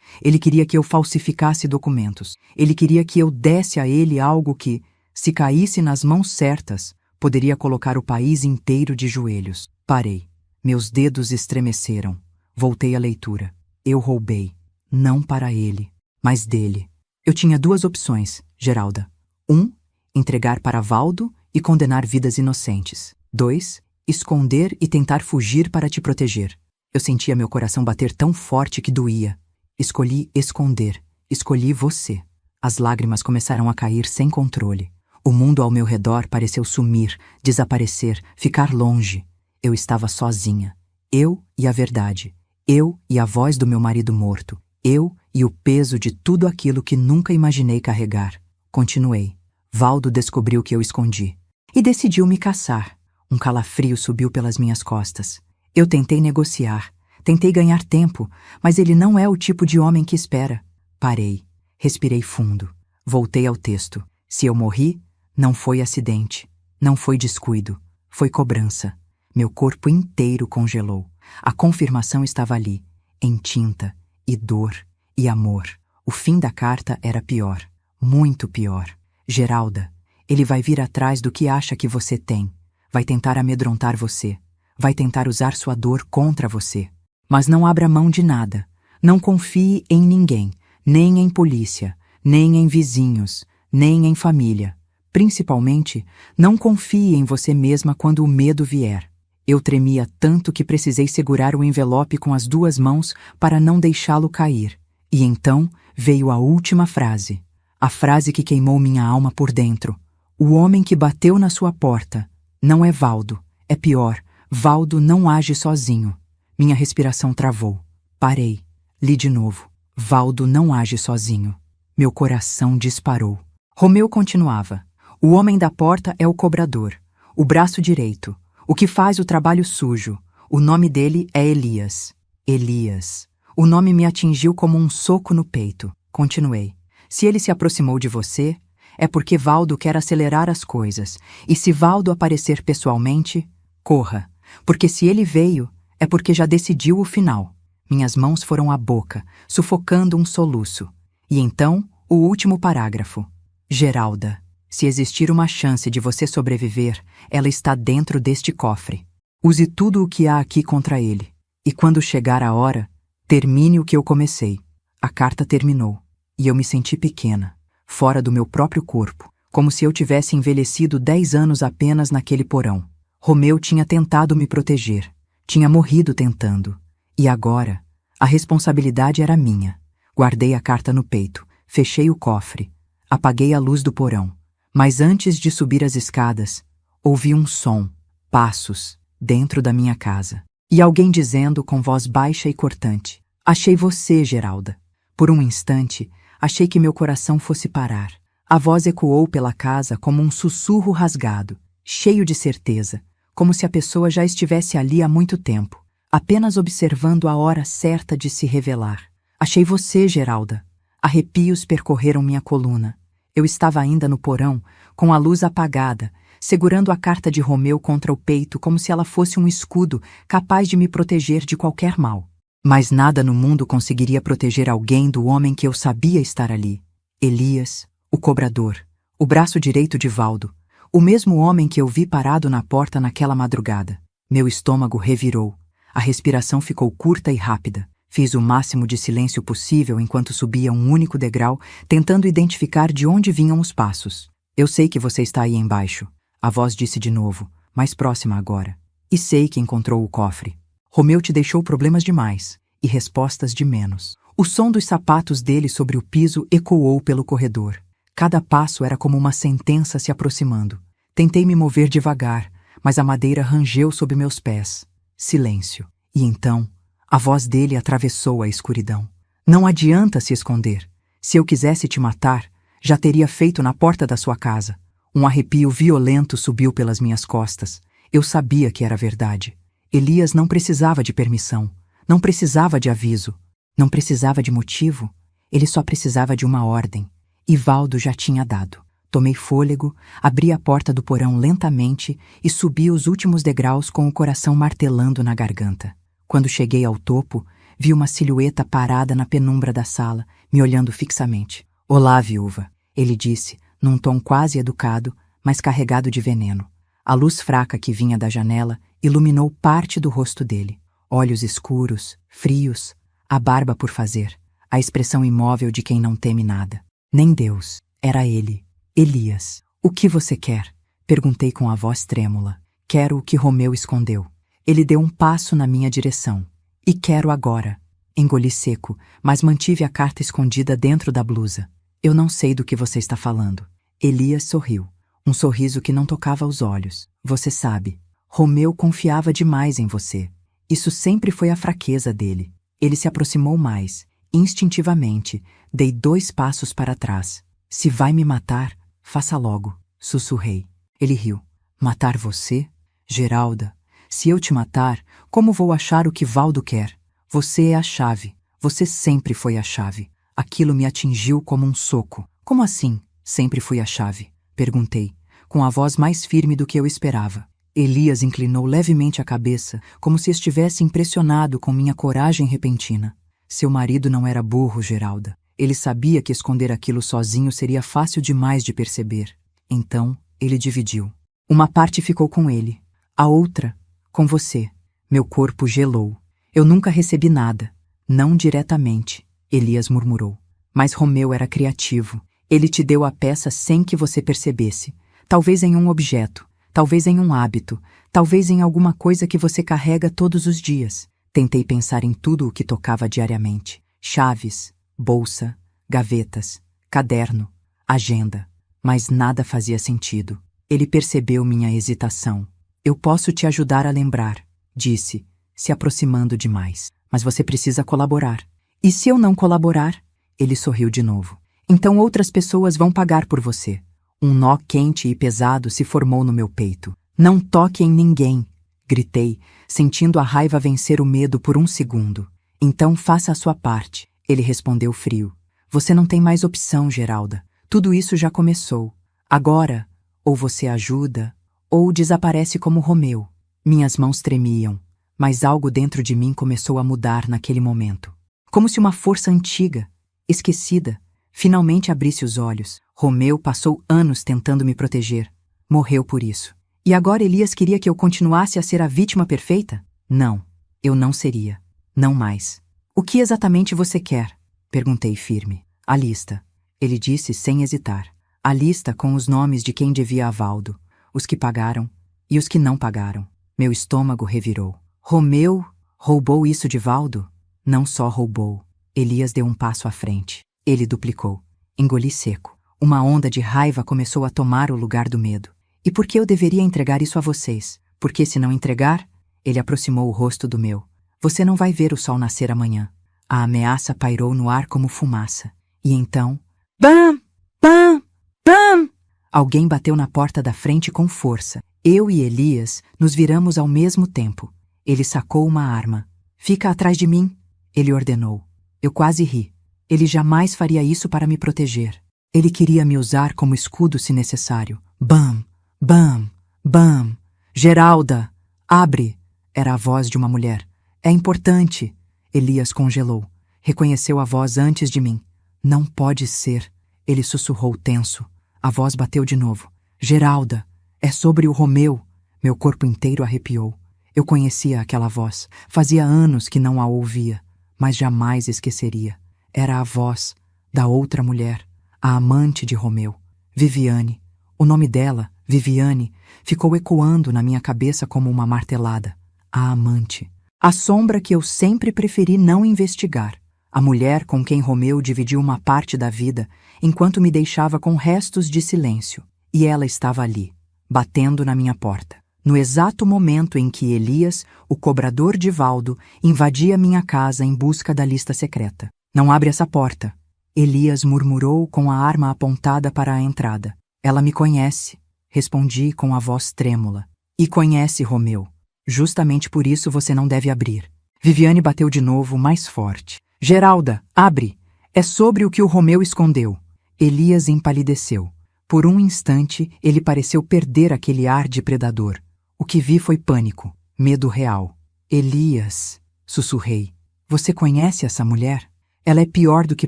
Ele queria que eu falsificasse documentos. Ele queria que eu desse a ele algo que, se caísse nas mãos certas, Poderia colocar o país inteiro de joelhos. Parei. Meus dedos estremeceram. Voltei à leitura. Eu roubei. Não para ele, mas dele. Eu tinha duas opções, Geralda. 1. Entregar para Valdo e condenar vidas inocentes. 2. Esconder e tentar fugir para te proteger. Eu sentia meu coração bater tão forte que doía. Escolhi esconder. Escolhi você. As lágrimas começaram a cair sem controle. O mundo ao meu redor pareceu sumir, desaparecer, ficar longe. Eu estava sozinha. Eu e a verdade. Eu e a voz do meu marido morto. Eu e o peso de tudo aquilo que nunca imaginei carregar. Continuei. Valdo descobriu que eu escondi. E decidiu me caçar. Um calafrio subiu pelas minhas costas. Eu tentei negociar. Tentei ganhar tempo, mas ele não é o tipo de homem que espera. Parei. Respirei fundo. Voltei ao texto. Se eu morri, não foi acidente. Não foi descuido. Foi cobrança. Meu corpo inteiro congelou. A confirmação estava ali, em tinta, e dor, e amor. O fim da carta era pior. Muito pior. Geralda, ele vai vir atrás do que acha que você tem. Vai tentar amedrontar você. Vai tentar usar sua dor contra você. Mas não abra mão de nada. Não confie em ninguém, nem em polícia, nem em vizinhos, nem em família. Principalmente, não confie em você mesma quando o medo vier. Eu tremia tanto que precisei segurar o envelope com as duas mãos para não deixá-lo cair. E então veio a última frase. A frase que queimou minha alma por dentro. O homem que bateu na sua porta não é Valdo. É pior, Valdo não age sozinho. Minha respiração travou. Parei. Li de novo. Valdo não age sozinho. Meu coração disparou. Romeu continuava. O homem da porta é o cobrador. O braço direito. O que faz o trabalho sujo. O nome dele é Elias. Elias. O nome me atingiu como um soco no peito. Continuei. Se ele se aproximou de você, é porque Valdo quer acelerar as coisas. E se Valdo aparecer pessoalmente, corra. Porque se ele veio, é porque já decidiu o final. Minhas mãos foram à boca, sufocando um soluço. E então, o último parágrafo. Geralda, se existir uma chance de você sobreviver, ela está dentro deste cofre. Use tudo o que há aqui contra ele. E quando chegar a hora, termine o que eu comecei. A carta terminou. E eu me senti pequena, fora do meu próprio corpo, como se eu tivesse envelhecido 10 anos apenas naquele porão. Romeu tinha tentado me proteger. Tinha morrido tentando. E agora, a responsabilidade era minha. Guardei a carta no peito, fechei o cofre, apaguei a luz do porão. Mas antes de subir as escadas, ouvi um som, passos, dentro da minha casa. E alguém dizendo com voz baixa e cortante: Achei você, Geralda. Por um instante, achei que meu coração fosse parar. A voz ecoou pela casa como um sussurro rasgado, cheio de certeza, como se a pessoa já estivesse ali há muito tempo, apenas observando a hora certa de se revelar. Achei você, Geralda. Arrepios percorreram minha coluna. Eu estava ainda no porão, com a luz apagada, segurando a carta de Romeu contra o peito como se ela fosse um escudo capaz de me proteger de qualquer mal. Mas nada no mundo conseguiria proteger alguém do homem que eu sabia estar ali. Elias, o cobrador, o braço direito de Valdo, o mesmo homem que eu vi parado na porta naquela madrugada. Meu estômago revirou. A respiração ficou curta e rápida. Fiz o máximo de silêncio possível enquanto subia um único degrau, tentando identificar de onde vinham os passos. Eu sei que você está aí embaixo, a voz disse de novo, mais próxima agora. E sei que encontrou o cofre. Romeu te deixou problemas demais e respostas de menos. O som dos sapatos dele sobre o piso ecoou pelo corredor. Cada passo era como uma sentença se aproximando. Tentei me mover devagar, mas a madeira rangeu sob meus pés. Silêncio. E então, a voz dele atravessou a escuridão. Não adianta se esconder. Se eu quisesse te matar, já teria feito na porta da sua casa. Um arrepio violento subiu pelas minhas costas. Eu sabia que era verdade. Elias não precisava de permissão. Não precisava de aviso. Não precisava de motivo. Ele só precisava de uma ordem. E Valdo já tinha dado. Tomei fôlego, abri a porta do porão lentamente e subi os últimos degraus com o coração martelando na garganta. Quando cheguei ao topo, vi uma silhueta parada na penumbra da sala, me olhando fixamente. Olá, viúva, ele disse, num tom quase educado, mas carregado de veneno. A luz fraca que vinha da janela iluminou parte do rosto dele. Olhos escuros, frios, a barba por fazer, a expressão imóvel de quem não teme nada. Nem Deus, era ele, Elias. O que você quer? Perguntei com a voz trêmula. Quero o que Romeu escondeu. Ele deu um passo na minha direção. E quero agora. Engoli seco, mas mantive a carta escondida dentro da blusa. Eu não sei do que você está falando. Elias sorriu. Um sorriso que não tocava os olhos. Você sabe, Romeu confiava demais em você. Isso sempre foi a fraqueza dele. Ele se aproximou mais. Instintivamente, dei 2 passos para trás. Se vai me matar, faça logo, sussurrei. Ele riu. Matar você? Geralda, se eu te matar, como vou achar o que Valdo quer? Você é a chave. Você sempre foi a chave. Aquilo me atingiu como um soco. Como assim, sempre fui a chave? Perguntei, com a voz mais firme do que eu esperava. Elias inclinou levemente a cabeça, como se estivesse impressionado com minha coragem repentina. Seu marido não era burro, Geralda. Ele sabia que esconder aquilo sozinho seria fácil demais de perceber. Então, ele dividiu. Uma parte ficou com ele, a outra, com você. Meu corpo gelou. Eu nunca recebi nada. Não diretamente, Elias murmurou. Mas Romeu era criativo. Ele te deu a peça sem que você percebesse. Talvez em um objeto, talvez em um hábito, talvez em alguma coisa que você carrega todos os dias. Tentei pensar em tudo o que tocava diariamente. Chaves, bolsa, gavetas, caderno, agenda. Mas nada fazia sentido. Ele percebeu minha hesitação. Eu posso te ajudar a lembrar, disse, se aproximando demais. Mas você precisa colaborar. E se eu não colaborar? Ele sorriu de novo. Então outras pessoas vão pagar por você. Um nó quente e pesado se formou no meu peito. Não toque em ninguém, gritei, sentindo a raiva vencer o medo por um segundo. Então faça a sua parte, ele respondeu frio. Você não tem mais opção, Geralda. Tudo isso já começou. Agora, ou você ajuda, ou desaparece como Romeu. Minhas mãos tremiam, mas algo dentro de mim começou a mudar naquele momento. Como se uma força antiga, esquecida, finalmente abrisse os olhos. Romeu passou anos tentando me proteger. Morreu por isso. E agora Elias queria que eu continuasse a ser a vítima perfeita? Não, eu não seria. Não mais. O que exatamente você quer? Perguntei firme. A lista. Ele disse sem hesitar. A lista com os nomes de quem devia a Valdo, os que pagaram e os que não pagaram. Meu estômago revirou. Romeu roubou isso de Valdo? Não só roubou. Elias deu um passo à frente. Ele duplicou. Engoli seco. Uma onda de raiva começou a tomar o lugar do medo. E por que eu deveria entregar isso a vocês? Porque se não entregar, ele aproximou o rosto do meu. Você não vai ver o sol nascer amanhã. A ameaça pairou no ar como fumaça. E então... Bam! Bam! Bam! Alguém bateu na porta da frente com força. Eu e Elias nos viramos ao mesmo tempo. Ele sacou uma arma. Fica atrás de mim, ele ordenou. Eu quase ri. Ele jamais faria isso para me proteger. Ele queria me usar como escudo se necessário. Bam! Bam! Bam! Geralda! Abre! Era a voz de uma mulher. É importante! Elias congelou. Reconheceu a voz antes de mim. Não pode ser! Ele sussurrou tenso. A voz bateu de novo. Geralda! É sobre o Romeu! Meu corpo inteiro arrepiou. Eu conhecia aquela voz. Fazia anos que não a ouvia, mas jamais esqueceria. Era a voz da outra mulher, a amante de Romeu, Viviane. O nome dela, Viviane, ficou ecoando na minha cabeça como uma martelada. A amante. A sombra que eu sempre preferi não investigar. A mulher com quem Romeu dividiu uma parte da vida, enquanto me deixava com restos de silêncio. E ela estava ali, batendo na minha porta. No exato momento em que Elias, o cobrador de Valdo, invadia minha casa em busca da lista secreta. Não abre essa porta, Elias murmurou com a arma apontada para a entrada. Ela me conhece, respondi com a voz trêmula. E conhece Romeu. Justamente por isso você não deve abrir. Viviane bateu de novo, mais forte. Geralda, abre! É sobre o que o Romeu escondeu. Elias empalideceu. Por um instante, ele pareceu perder aquele ar de predador. O que vi foi pânico, medo real. Elias, sussurrei. Você conhece essa mulher? Ela é pior do que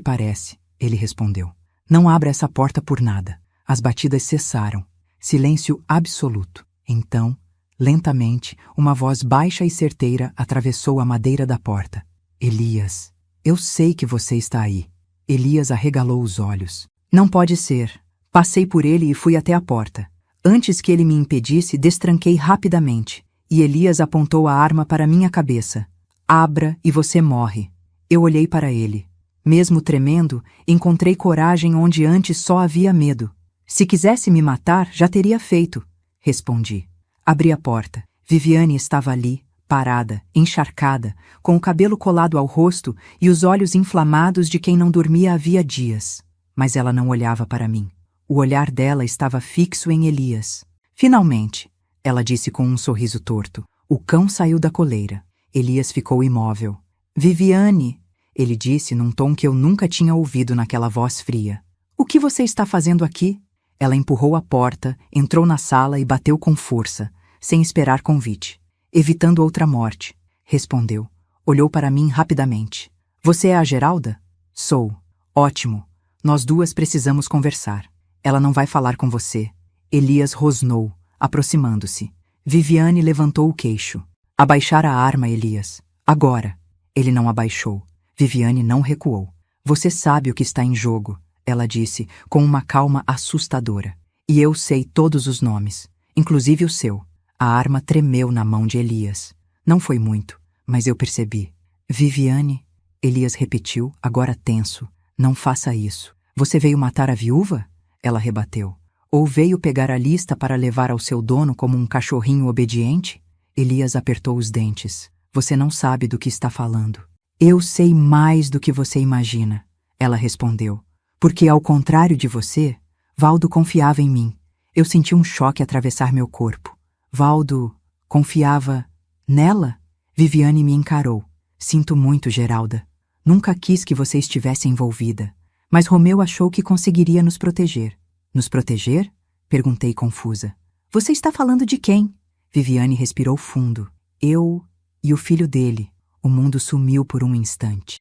parece, ele respondeu. Não abra essa porta por nada. As batidas cessaram. Silêncio absoluto. Então, lentamente, uma voz baixa e certeira atravessou a madeira da porta. Elias, eu sei que você está aí. Elias arregalou os olhos. Não pode ser. Passei por ele e fui até a porta. Antes que ele me impedisse, destranquei rapidamente, e Elias apontou a arma para minha cabeça. Abra e você morre. Eu olhei para ele. Mesmo tremendo, encontrei coragem onde antes só havia medo. Se quisesse me matar, já teria feito, respondi. Abri a porta. Viviane estava ali, parada, encharcada, com o cabelo colado ao rosto e os olhos inflamados de quem não dormia havia dias. Mas ela não olhava para mim. O olhar dela estava fixo em Elias. Finalmente, ela disse com um sorriso torto. O cão saiu da coleira. Elias ficou imóvel. Viviane, ele disse num tom que eu nunca tinha ouvido naquela voz fria. O que você está fazendo aqui? Ela empurrou a porta, entrou na sala e bateu com força, sem esperar convite. Evitando outra morte, respondeu. Olhou para mim rapidamente. Você é a Geralda? Sou. Ótimo. Nós duas precisamos conversar. Ela não vai falar com você. Elias rosnou, aproximando-se. Viviane levantou o queixo. Abaixar a arma, Elias. Agora. Ele não abaixou. Viviane não recuou. Você sabe o que está em jogo, ela disse, com uma calma assustadora. E eu sei todos os nomes, inclusive o seu. A arma tremeu na mão de Elias. Não foi muito, mas eu percebi. Viviane, Elias repetiu, agora tenso. Não faça isso. Você veio matar a viúva? Ela rebateu. Ou veio pegar a lista para levar ao seu dono como um cachorrinho obediente? Elias apertou os dentes. Você não sabe do que está falando. Eu sei mais do que você imagina, ela respondeu. Porque, ao contrário de você, Valdo confiava em mim. Eu senti um choque atravessar meu corpo. Valdo confiava nela? Viviane me encarou. Sinto muito, Geralda. Nunca quis que você estivesse envolvida. Mas Romeu achou que conseguiria nos proteger. Nos proteger? Perguntei confusa. Você está falando de quem? Viviane respirou fundo. Eu e o filho dele. O mundo sumiu por um instante.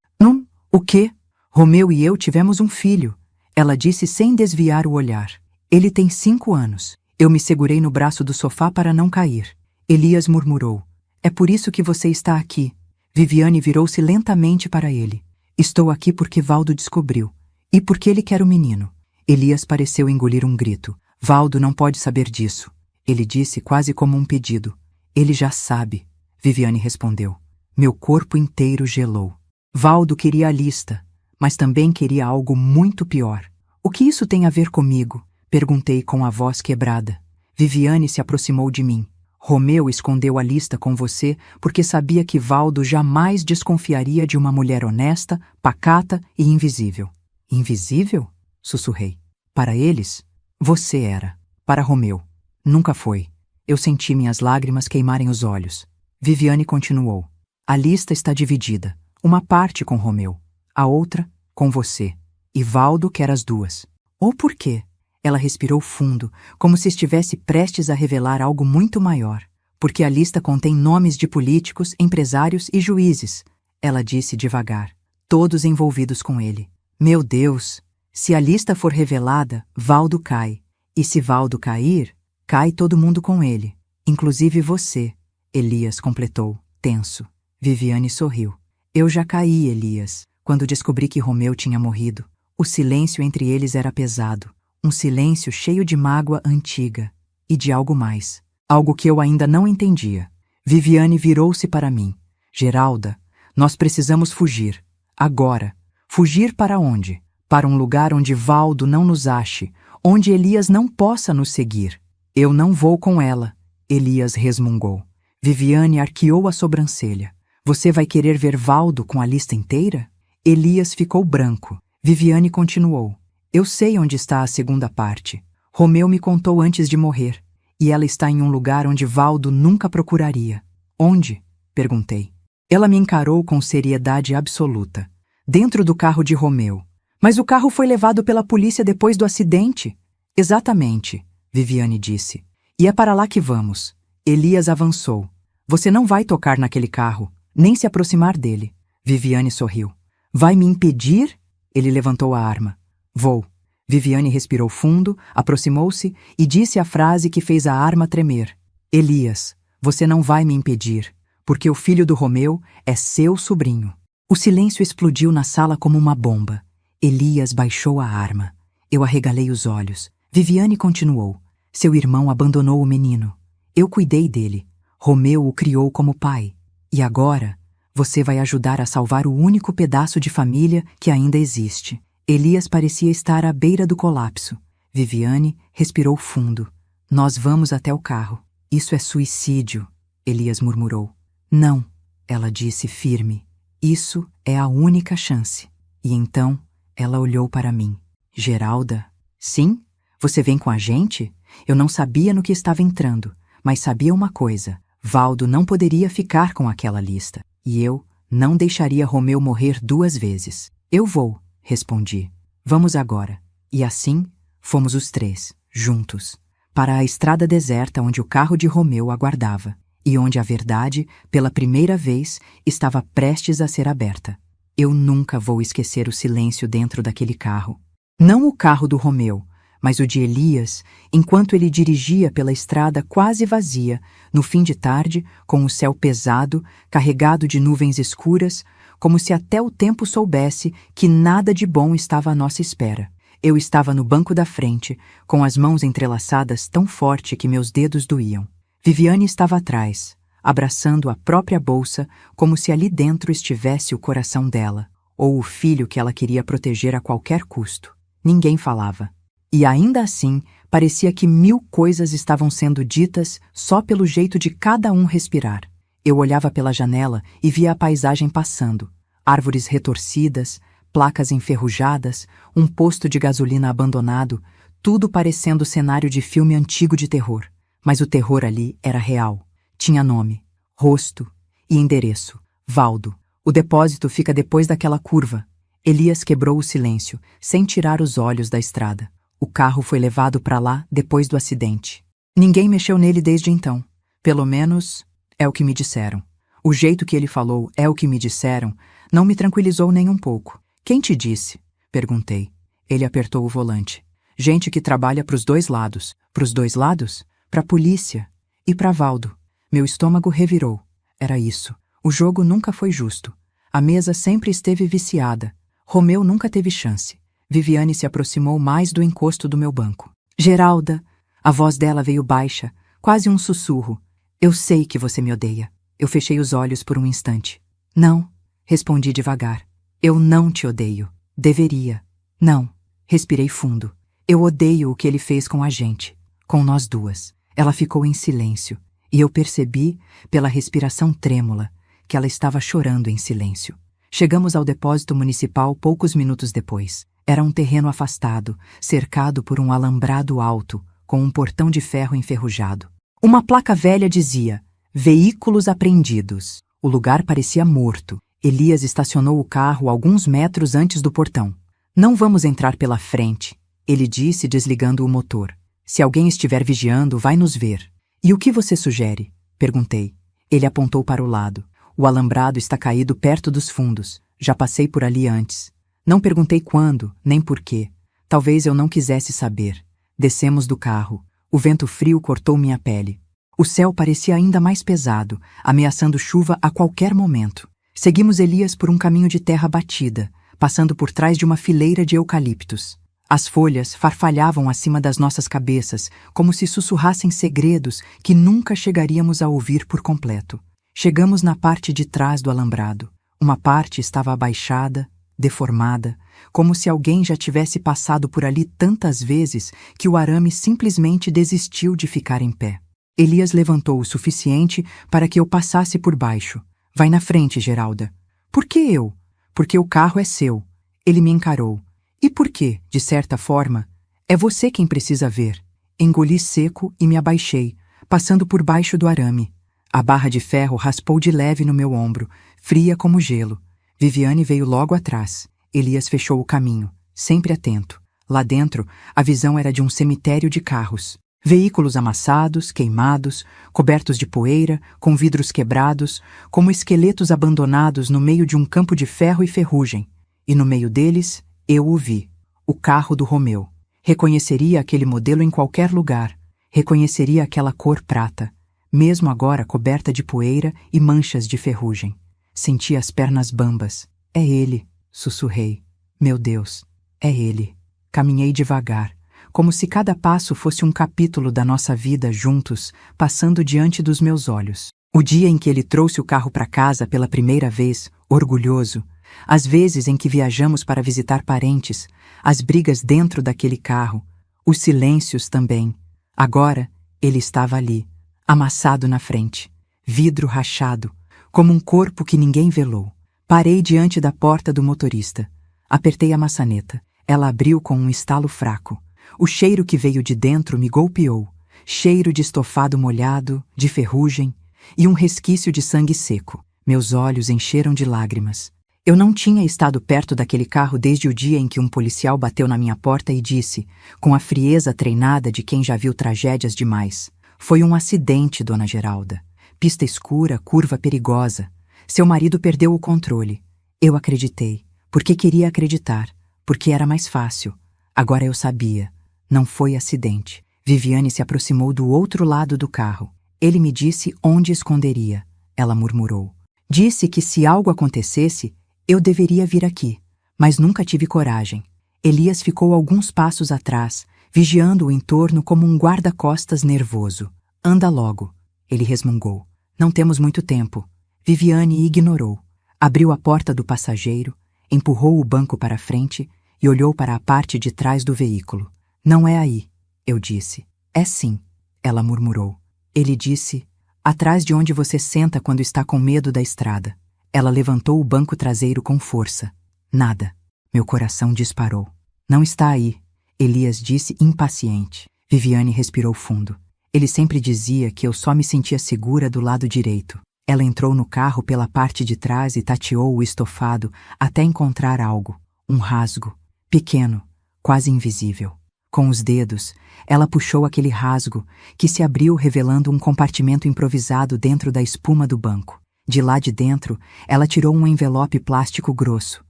O quê? Romeu e eu tivemos um filho. Ela disse sem desviar o olhar. Ele tem 5 anos. Eu me segurei no braço do sofá para não cair. Elias murmurou. É por isso que você está aqui. Viviane virou-se lentamente para ele. Estou aqui porque Valdo descobriu. E porque ele quer o menino. Elias pareceu engolir um grito. Valdo não pode saber disso. Ele disse quase como um pedido. Ele já sabe. Viviane respondeu. Meu corpo inteiro gelou. Valdo queria a lista, mas também queria algo muito pior. O que isso tem a ver comigo? Perguntei com a voz quebrada. Viviane se aproximou de mim. Romeu escondeu a lista com você porque sabia que Valdo jamais desconfiaria de uma mulher honesta, pacata e invisível. Invisível? Sussurrei. Para eles, você era. Para Romeu, nunca foi. Eu senti minhas lágrimas queimarem os olhos. Viviane continuou. A lista está dividida. Uma parte com Romeu, a outra com você. E Valdo quer as duas. Ou por quê? Ela respirou fundo, como se estivesse prestes a revelar algo muito maior. Porque a lista contém nomes de políticos, empresários e juízes. Ela disse devagar. Todos envolvidos com ele. Meu Deus! Se a lista for revelada, Valdo cai. E se Valdo cair, cai todo mundo com ele. Inclusive você. Elias completou, tenso. Viviane sorriu. Eu já caí, Elias, quando descobri que Romeu tinha morrido. O silêncio entre eles era pesado. Um silêncio cheio de mágoa antiga. E de algo mais. Algo que eu ainda não entendia. Viviane virou-se para mim. Geralda, nós precisamos fugir. Agora. Fugir para onde? Para um lugar onde Valdo não nos ache, onde Elias não possa nos seguir. Eu não vou com ela, Elias resmungou. Viviane arqueou a sobrancelha. Você vai querer ver Valdo com a lista inteira? Elias ficou branco. Viviane continuou. Eu sei onde está a segunda parte. Romeu me contou antes de morrer. E ela está em um lugar onde Valdo nunca procuraria. Onde? Perguntei. Ela me encarou com seriedade absoluta. Dentro do carro de Romeu. Mas o carro foi levado pela polícia depois do acidente. Exatamente, Viviane disse. E é para lá que vamos. Elias avançou. Você não vai tocar naquele carro, nem se aproximar dele. Viviane sorriu. Vai me impedir? Ele levantou a arma. Vou. Viviane respirou fundo, aproximou-se e disse a frase que fez a arma tremer. Elias, você não vai me impedir, porque o filho do Romeu é seu sobrinho. O silêncio explodiu na sala como uma bomba. Elias baixou a arma. Eu arregalei os olhos. Viviane continuou. Seu irmão abandonou o menino. Eu cuidei dele. Romeu o criou como pai. E agora, você vai ajudar a salvar o único pedaço de família que ainda existe. Elias parecia estar à beira do colapso. Viviane respirou fundo. Nós vamos até o carro. Isso é suicídio, Elias murmurou. Não, ela disse firme. Isso é a única chance. E então, ela olhou para mim. Geralda? Sim? Você vem com a gente? Eu não sabia no que estava entrando, mas sabia uma coisa. Valdo não poderia ficar com aquela lista. E eu não deixaria Romeu morrer 2 vezes. Eu vou, respondi. Vamos agora. E assim, fomos os 3, juntos, para a estrada deserta onde o carro de Romeu aguardava, e onde a verdade, pela primeira vez, estava prestes a ser aberta. Eu nunca vou esquecer o silêncio dentro daquele carro. Não o carro do Romeu, mas o de Elias, enquanto ele dirigia pela estrada quase vazia, no fim de tarde, com o céu pesado, carregado de nuvens escuras, como se até o tempo soubesse que nada de bom estava à nossa espera. Eu estava no banco da frente, com as mãos entrelaçadas tão forte que meus dedos doíam. Viviane estava atrás, abraçando a própria bolsa, como se ali dentro estivesse o coração dela, ou o filho que ela queria proteger a qualquer custo. Ninguém falava. E ainda assim, parecia que 1000 coisas estavam sendo ditas só pelo jeito de cada um respirar. Eu olhava pela janela e via a paisagem passando. Árvores retorcidas, placas enferrujadas, um posto de gasolina abandonado, tudo parecendo cenário de filme antigo de terror. Mas o terror ali era real. Tinha nome, rosto e endereço. Valdo. O depósito fica depois daquela curva. Elias quebrou o silêncio, sem tirar os olhos da estrada. O carro foi levado para lá depois do acidente. Ninguém mexeu nele desde então. Pelo menos, é o que me disseram. O jeito que ele falou, é o que me disseram, não me tranquilizou nem um pouco. Quem te disse? Perguntei. Ele apertou o volante. Gente que trabalha pros 2 lados. Pros 2 lados? Pra polícia. E pra Valdo. Meu estômago revirou. Era isso. O jogo nunca foi justo. A mesa sempre esteve viciada. Romeu nunca teve chance. Viviane se aproximou mais do encosto do meu banco. Geralda! A voz dela veio baixa, quase um sussurro. Eu sei que você me odeia. Eu fechei os olhos por um instante. Não, respondi devagar. Eu não te odeio. Deveria. Não. Respirei fundo. Eu odeio o que ele fez com a gente. Com nós 2. Ela ficou em silêncio. E eu percebi, pela respiração trêmula, que ela estava chorando em silêncio. Chegamos ao depósito municipal poucos minutos depois. Era um terreno afastado, cercado por um alambrado alto, com um portão de ferro enferrujado. Uma placa velha dizia: Veículos apreendidos. O lugar parecia morto. Elias estacionou o carro alguns metros antes do portão. Não vamos entrar pela frente, ele disse desligando o motor. Se alguém estiver vigiando, vai nos ver. E o que você sugere? Perguntei. Ele apontou para o lado. O alambrado está caído perto dos fundos. Já passei por ali antes. Não perguntei quando, nem por quê. Talvez eu não quisesse saber. Descemos do carro. O vento frio cortou minha pele. O céu parecia ainda mais pesado, ameaçando chuva a qualquer momento. Seguimos Elias por um caminho de terra batida, passando por trás de uma fileira de eucaliptos. As folhas farfalhavam acima das nossas cabeças, como se sussurrassem segredos que nunca chegaríamos a ouvir por completo. Chegamos na parte de trás do alambrado. Uma parte estava abaixada, deformada, como se alguém já tivesse passado por ali tantas vezes que o arame simplesmente desistiu de ficar em pé. Elias levantou o suficiente para que eu passasse por baixo. Vai na frente, Geralda. Por que eu? Porque o carro é seu. Ele me encarou. E por quê, de certa forma? É você quem precisa ver. Engoli seco e me abaixei, passando por baixo do arame. A barra de ferro raspou de leve no meu ombro, fria como gelo. Viviane veio logo atrás. Elias fechou o caminho, sempre atento. Lá dentro, a visão era de um cemitério de carros. Veículos amassados, queimados, cobertos de poeira, com vidros quebrados, como esqueletos abandonados no meio de um campo de ferro e ferrugem. E no meio deles, eu o vi. O carro do Romeu. Reconheceria aquele modelo em qualquer lugar. Reconheceria aquela cor prata. mesmo agora coberta de poeira e manchas de ferrugem. Senti as pernas bambas. É ele, sussurrei. Meu Deus, é ele. Caminhei devagar, como se cada passo fosse um capítulo da nossa vida juntos, passando diante dos meus olhos. O dia em que ele trouxe o carro para casa pela primeira vez, orgulhoso, as vezes em que viajamos para visitar parentes, as brigas dentro daquele carro, os silêncios também. Agora, ele estava ali, amassado na frente, vidro rachado, como um corpo que ninguém velou. Parei diante da porta do motorista. Apertei a maçaneta. Ela abriu com um estalo fraco. O cheiro que veio de dentro me golpeou. Cheiro de estofado molhado, de ferrugem e um resquício de sangue seco. Meus olhos encheram de lágrimas. Eu não tinha estado perto daquele carro desde o dia em que um policial bateu na minha porta e disse, com a frieza treinada de quem já viu tragédias demais: "Foi um acidente, dona Geralda. Pista escura, curva perigosa. Seu marido perdeu o controle." Eu acreditei, porque queria acreditar, porque era mais fácil. Agora eu sabia. Não foi acidente. Viviane se aproximou do outro lado do carro. Ele me disse onde esconderia. Ela murmurou. Disse que se algo acontecesse, eu deveria vir aqui, mas nunca tive coragem. Elias ficou alguns passos atrás, vigiando o entorno como um guarda-costas nervoso. "Anda logo", ele resmungou. "Não temos muito tempo." Viviane ignorou. Abriu a porta do passageiro, empurrou o banco para frente e olhou para a parte de trás do veículo. "Não é aí", eu disse. "É sim", ela murmurou. Ele disse, "atrás de onde você senta quando está com medo da estrada." Ela levantou o banco traseiro com força. Nada. Meu coração disparou. "Não está aí", Elias disse impaciente. Viviane respirou fundo. Ele sempre dizia que eu só me sentia segura do lado direito. Ela entrou no carro pela parte de trás e tateou o estofado até encontrar algo. Um rasgo. Pequeno, quase invisível. Com os dedos, ela puxou aquele rasgo, que se abriu revelando um compartimento improvisado dentro da espuma do banco. De lá de dentro, ela tirou um envelope plástico grosso,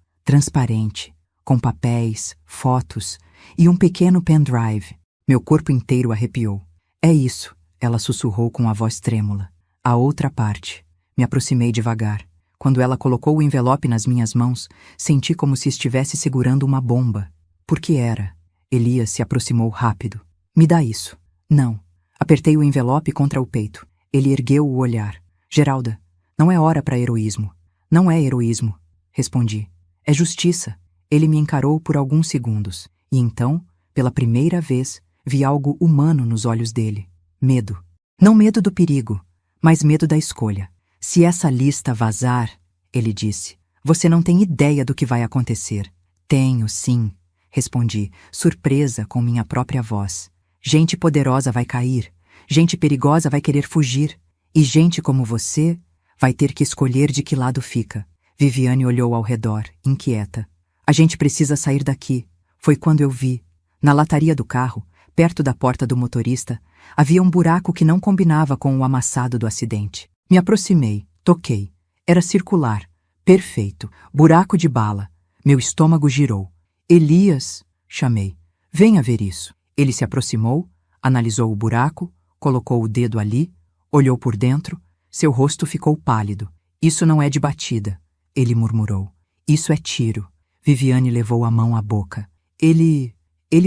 transparente, com papéis, fotos e um pequeno pendrive. Meu corpo inteiro arrepiou. "É isso", ela sussurrou com a voz trêmula. "A outra parte." Me aproximei devagar. Quando ela colocou o envelope nas minhas mãos, senti como se estivesse segurando uma bomba. Por que era? Elias se aproximou rápido. "Me dá isso." "Não." Apertei o envelope contra o peito. Ele ergueu o olhar. "Geralda, não é hora para heroísmo." "Não é heroísmo", respondi. "É justiça." Ele me encarou por alguns segundos. E então, pela primeira vez, vi algo humano nos olhos dele. Medo. Não medo do perigo, mas medo da escolha. "Se essa lista vazar", ele disse, "você não tem ideia do que vai acontecer." "Tenho, sim", respondi, surpresa com minha própria voz. "Gente poderosa vai cair, gente perigosa vai querer fugir, e gente como você vai ter que escolher de que lado fica." Viviane olhou ao redor, inquieta. "A gente precisa sair daqui." Foi quando eu vi. Na lataria do carro, perto da porta do motorista, havia um buraco que não combinava com o amassado do acidente. Me aproximei, toquei. Era circular. Perfeito. Buraco de bala. Meu estômago girou. "Elias", chamei. "Venha ver isso." Ele se aproximou, analisou o buraco, colocou o dedo ali, olhou por dentro. Seu rosto ficou pálido. "Isso não é de batida", ele murmurou. "Isso é tiro." Viviane levou a mão à boca. Ele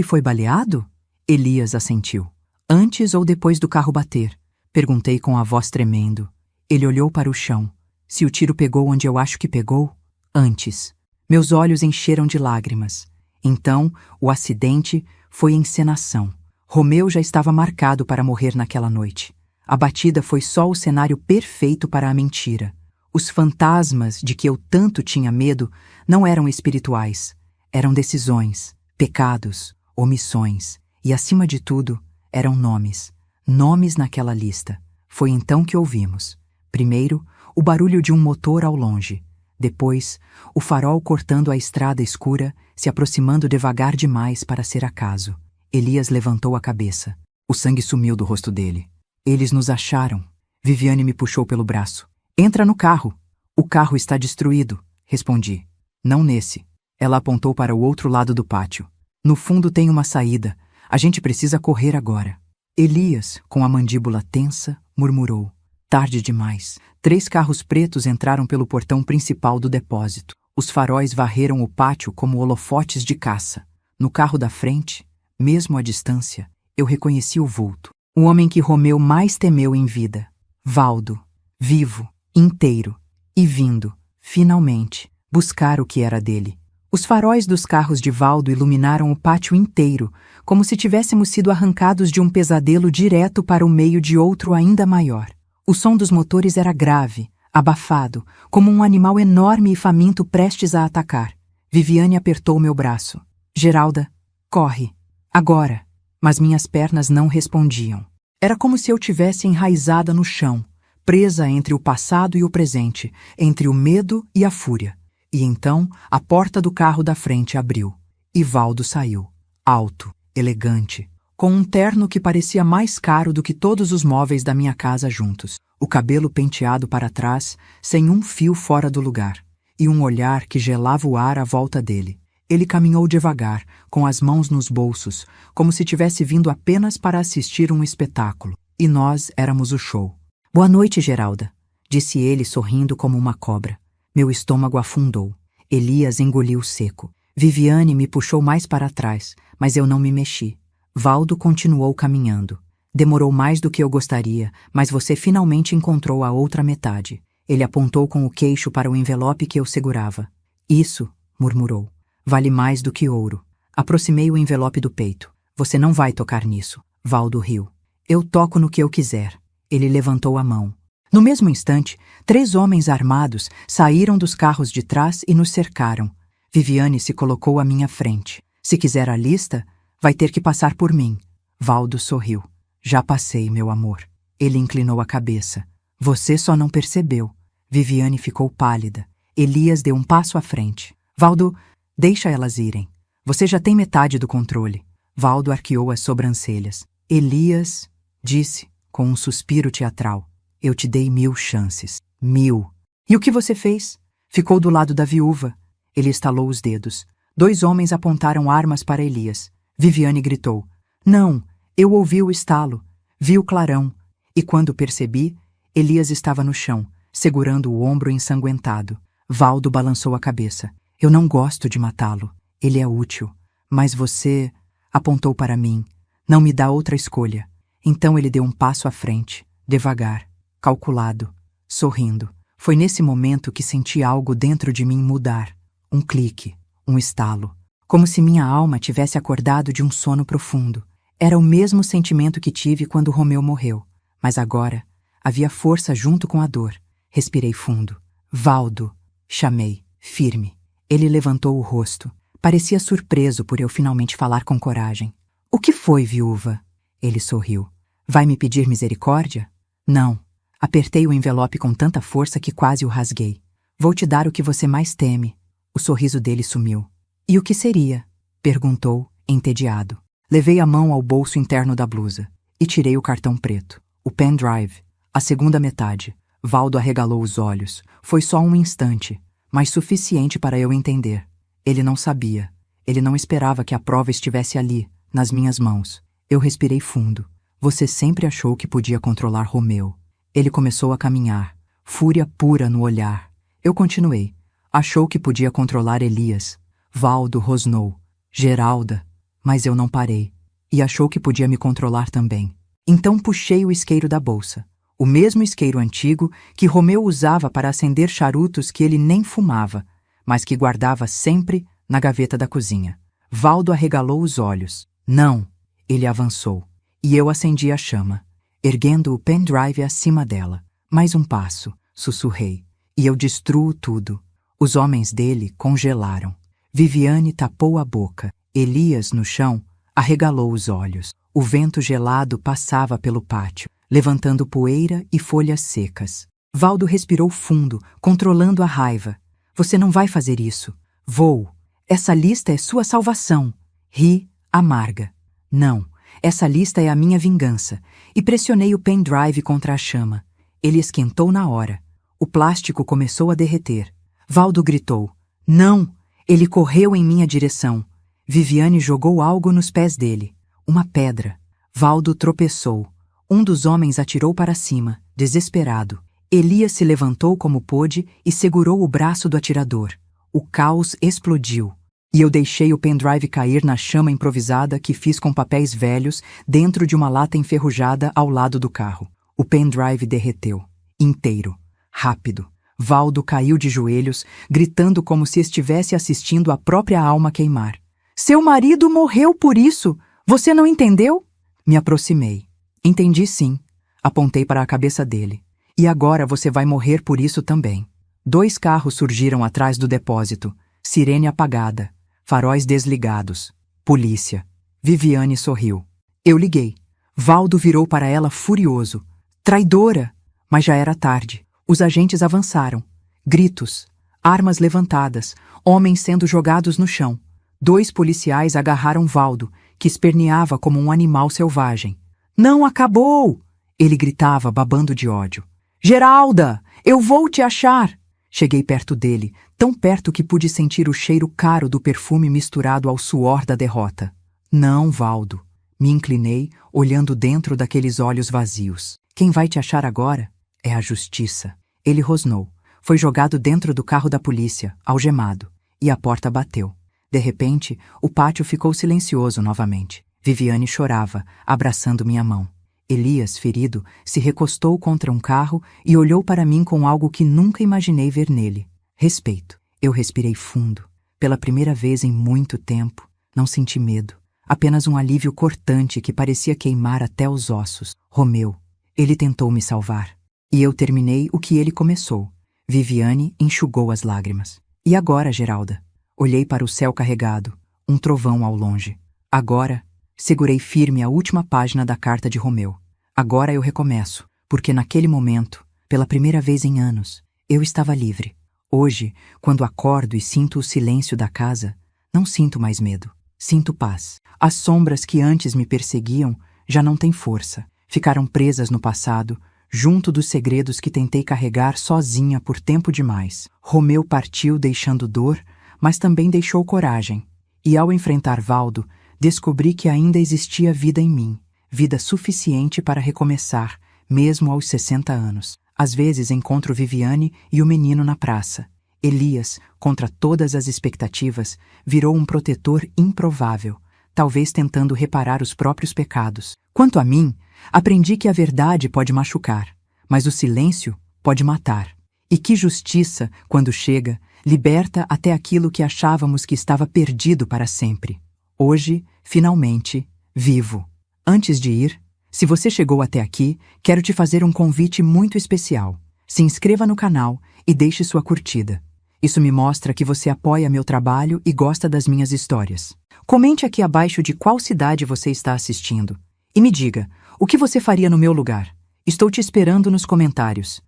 foi baleado?" Elias assentiu. "Antes ou depois do carro bater?" Perguntei com a voz tremendo. Ele olhou para o chão. "Se o tiro pegou onde eu acho que pegou?" "Antes." Meus olhos encheram de lágrimas. Então, o acidente foi encenação. Romeu já estava marcado para morrer naquela noite. A batida foi só o cenário perfeito para a mentira. Os fantasmas de que eu tanto tinha medo não eram espirituais. Eram decisões, pecados, omissões e, acima de tudo, eram nomes. Nomes naquela lista. Foi então que ouvimos. Primeiro, o barulho de um motor ao longe. Depois, o farol cortando a estrada escura, se aproximando devagar demais para ser acaso. Elias levantou a cabeça. O sangue sumiu do rosto dele. "Eles nos acharam." Viviane me puxou pelo braço. "Entra no carro." "O carro está destruído", respondi. "Não nesse." Ela apontou para o outro lado do pátio. "No fundo tem uma saída. A gente precisa correr agora." Elias, com a mandíbula tensa, murmurou. Tarde demais. 3 carros pretos entraram pelo portão principal do depósito. Os faróis varreram o pátio como holofotes de caça. No carro da frente, mesmo à distância, eu reconheci o vulto. O homem que Romeu mais temeu em vida. Valdo, vivo, inteiro, e vindo, finalmente, buscar o que era dele. Os faróis dos carros de Valdo iluminaram o pátio inteiro, como se tivéssemos sido arrancados de um pesadelo direto para o meio de outro ainda maior. O som dos motores era grave, abafado, como um animal enorme e faminto prestes a atacar. Viviane apertou meu braço. Geralda, corre. Agora. Mas minhas pernas não respondiam. Era como se eu tivesse enraizada no chão, presa entre o passado e o presente, entre o medo e a fúria. E então a porta do carro da frente abriu. E Valdo saiu, alto, elegante, com um terno que parecia mais caro do que todos os móveis da minha casa juntos, o cabelo penteado para trás, sem um fio fora do lugar, e um olhar que gelava o ar à volta dele. Ele caminhou devagar, com as mãos nos bolsos, como se tivesse vindo apenas para assistir um espetáculo. E nós éramos o show. Boa noite, Geralda, disse ele sorrindo como uma cobra. Meu estômago afundou. Elias engoliu seco. Viviane me puxou mais para trás, mas eu não me mexi. Valdo continuou caminhando. Demorou mais do que eu gostaria, mas você finalmente encontrou a outra metade. Ele apontou com o queixo para o envelope que eu segurava. Isso, murmurou. Vale mais do que ouro. Aproximei o envelope do peito. Você não vai tocar nisso. Valdo riu. Eu toco no que eu quiser. Ele levantou a mão. No mesmo instante, 3 homens armados saíram dos carros de trás e nos cercaram. Viviane se colocou à minha frente. Se quiser a lista, vai ter que passar por mim. Valdo sorriu. Já passei, meu amor. Ele inclinou a cabeça. Você só não percebeu. Viviane ficou pálida. Elias deu um passo à frente. Valdo, deixa elas irem. Você já tem metade do controle. Valdo arqueou as sobrancelhas. Elias, disse, com um suspiro teatral. Eu te dei 1000 chances. 1000. E o que você fez? Ficou do lado da viúva. Ele estalou os dedos. 2 homens apontaram armas para Elias. Viviane gritou. Não, eu ouvi o estalo. Vi o clarão. E quando percebi, Elias estava no chão, segurando o ombro ensanguentado. Valdo balançou a cabeça. Eu não gosto de matá-lo. Ele é útil. Mas você, apontou para mim, não me dá outra escolha. Então ele deu um passo à frente, devagar, calculado, sorrindo. Foi nesse momento que senti algo dentro de mim mudar. Um clique, um estalo. Como se minha alma tivesse acordado de um sono profundo. Era o mesmo sentimento que tive quando Romeu morreu. Mas agora, havia força junto com a dor. Respirei fundo. Valdo, chamei, firme. Ele levantou o rosto. Parecia surpreso por eu finalmente falar com coragem. O que foi, viúva? Ele sorriu. Vai me pedir misericórdia? Não. Apertei o envelope com tanta força que quase o rasguei. Vou te dar o que você mais teme. O sorriso dele sumiu. E o que seria? Perguntou, entediado. Levei a mão ao bolso interno da blusa e tirei o cartão preto. O pendrive. A segunda metade. Valdo arregalou os olhos. Foi só um instante, mas suficiente para eu entender. Ele não sabia. Ele não esperava que a prova estivesse ali, nas minhas mãos. Eu respirei fundo. Você sempre achou que podia controlar Romeu. Ele começou a caminhar, fúria pura no olhar. Eu continuei. Achou que podia controlar Elias. Valdo rosnou. Geralda. Mas eu não parei. E achou que podia me controlar também. Então puxei o isqueiro da bolsa. O mesmo isqueiro antigo que Romeu usava para acender charutos que ele nem fumava, mas que guardava sempre na gaveta da cozinha. Valdo arregalou os olhos. Não. Ele avançou. E eu acendi a chama, erguendo o pendrive acima dela. Mais um passo, sussurrei. E eu destruo tudo. Os homens dele congelaram. Viviane tapou a boca. Elias, no chão, arregalou os olhos. O vento gelado passava pelo pátio, levantando poeira e folhas secas. Valdo respirou fundo, controlando a raiva. Você não vai fazer isso. Vou. Essa lista é sua salvação. Ri, amarga. Não. Essa lista é a minha vingança. E pressionei o pendrive contra a chama. Ele esquentou na hora. O plástico começou a derreter. Valdo gritou. Não! Ele correu em minha direção. Viviane jogou algo nos pés dele. Uma pedra. Valdo tropeçou. Um dos homens atirou para cima, desesperado. Elias se levantou como pôde e segurou o braço do atirador. O caos explodiu. E eu deixei o pendrive cair na chama improvisada que fiz com papéis velhos dentro de uma lata enferrujada ao lado do carro. O pendrive derreteu. Inteiro. Rápido. Valdo caiu de joelhos, gritando como se estivesse assistindo a própria alma queimar. Seu marido morreu por isso! Você não entendeu? Me aproximei. Entendi sim. Apontei para a cabeça dele. E agora você vai morrer por isso também. 2 carros surgiram atrás do depósito. Sirene apagada. Faróis desligados. Polícia. Viviane sorriu. Eu liguei. Valdo virou para ela furioso. Traidora! Mas já era tarde. Os agentes avançaram. Gritos. Armas levantadas. Homens sendo jogados no chão. 2 policiais agarraram Valdo, que esperneava como um animal selvagem. Não acabou! Ele gritava, babando de ódio. Geralda! Eu vou te achar! Cheguei perto dele, tão perto que pude sentir o cheiro caro do perfume misturado ao suor da derrota. Não, Valdo. Me inclinei, olhando dentro daqueles olhos vazios. Quem vai te achar agora é a justiça. Ele rosnou. Foi jogado dentro do carro da polícia, algemado. E a porta bateu. De repente, o pátio ficou silencioso novamente. Viviane chorava, abraçando minha mão. Elias, ferido, se recostou contra um carro e olhou para mim com algo que nunca imaginei ver nele. Respeito. Eu respirei fundo. Pela primeira vez em muito tempo, não senti medo. Apenas um alívio cortante que parecia queimar até os ossos. Romeu. Ele tentou me salvar. E eu terminei o que ele começou. Viviane enxugou as lágrimas. E agora, Geralda? Olhei para o céu carregado, um trovão ao longe. Agora, segurei firme a última página da carta de Romeu. Agora eu recomeço, porque naquele momento, pela primeira vez em anos, eu estava livre. Hoje, quando acordo e sinto o silêncio da casa, não sinto mais medo. Sinto paz. As sombras que antes me perseguiam já não têm força. Ficaram presas no passado, junto dos segredos que tentei carregar sozinha por tempo demais. Romeu partiu deixando dor, mas também deixou coragem. E ao enfrentar Valdo, descobri que ainda existia vida em mim, vida suficiente para recomeçar, mesmo aos 60 anos. Às vezes encontro Viviane e o menino na praça. Elias, contra todas as expectativas, virou um protetor improvável, talvez tentando reparar os próprios pecados. Quanto a mim, aprendi que a verdade pode machucar, mas o silêncio pode matar. E que justiça, quando chega, liberta até aquilo que achávamos que estava perdido para sempre. Hoje, finalmente, vivo. Antes de ir, se você chegou até aqui, quero te fazer um convite muito especial. Se inscreva no canal e deixe sua curtida. Isso me mostra que você apoia meu trabalho e gosta das minhas histórias. Comente aqui abaixo de qual cidade você está assistindo. E me diga, o que você faria no meu lugar? Estou te esperando nos comentários.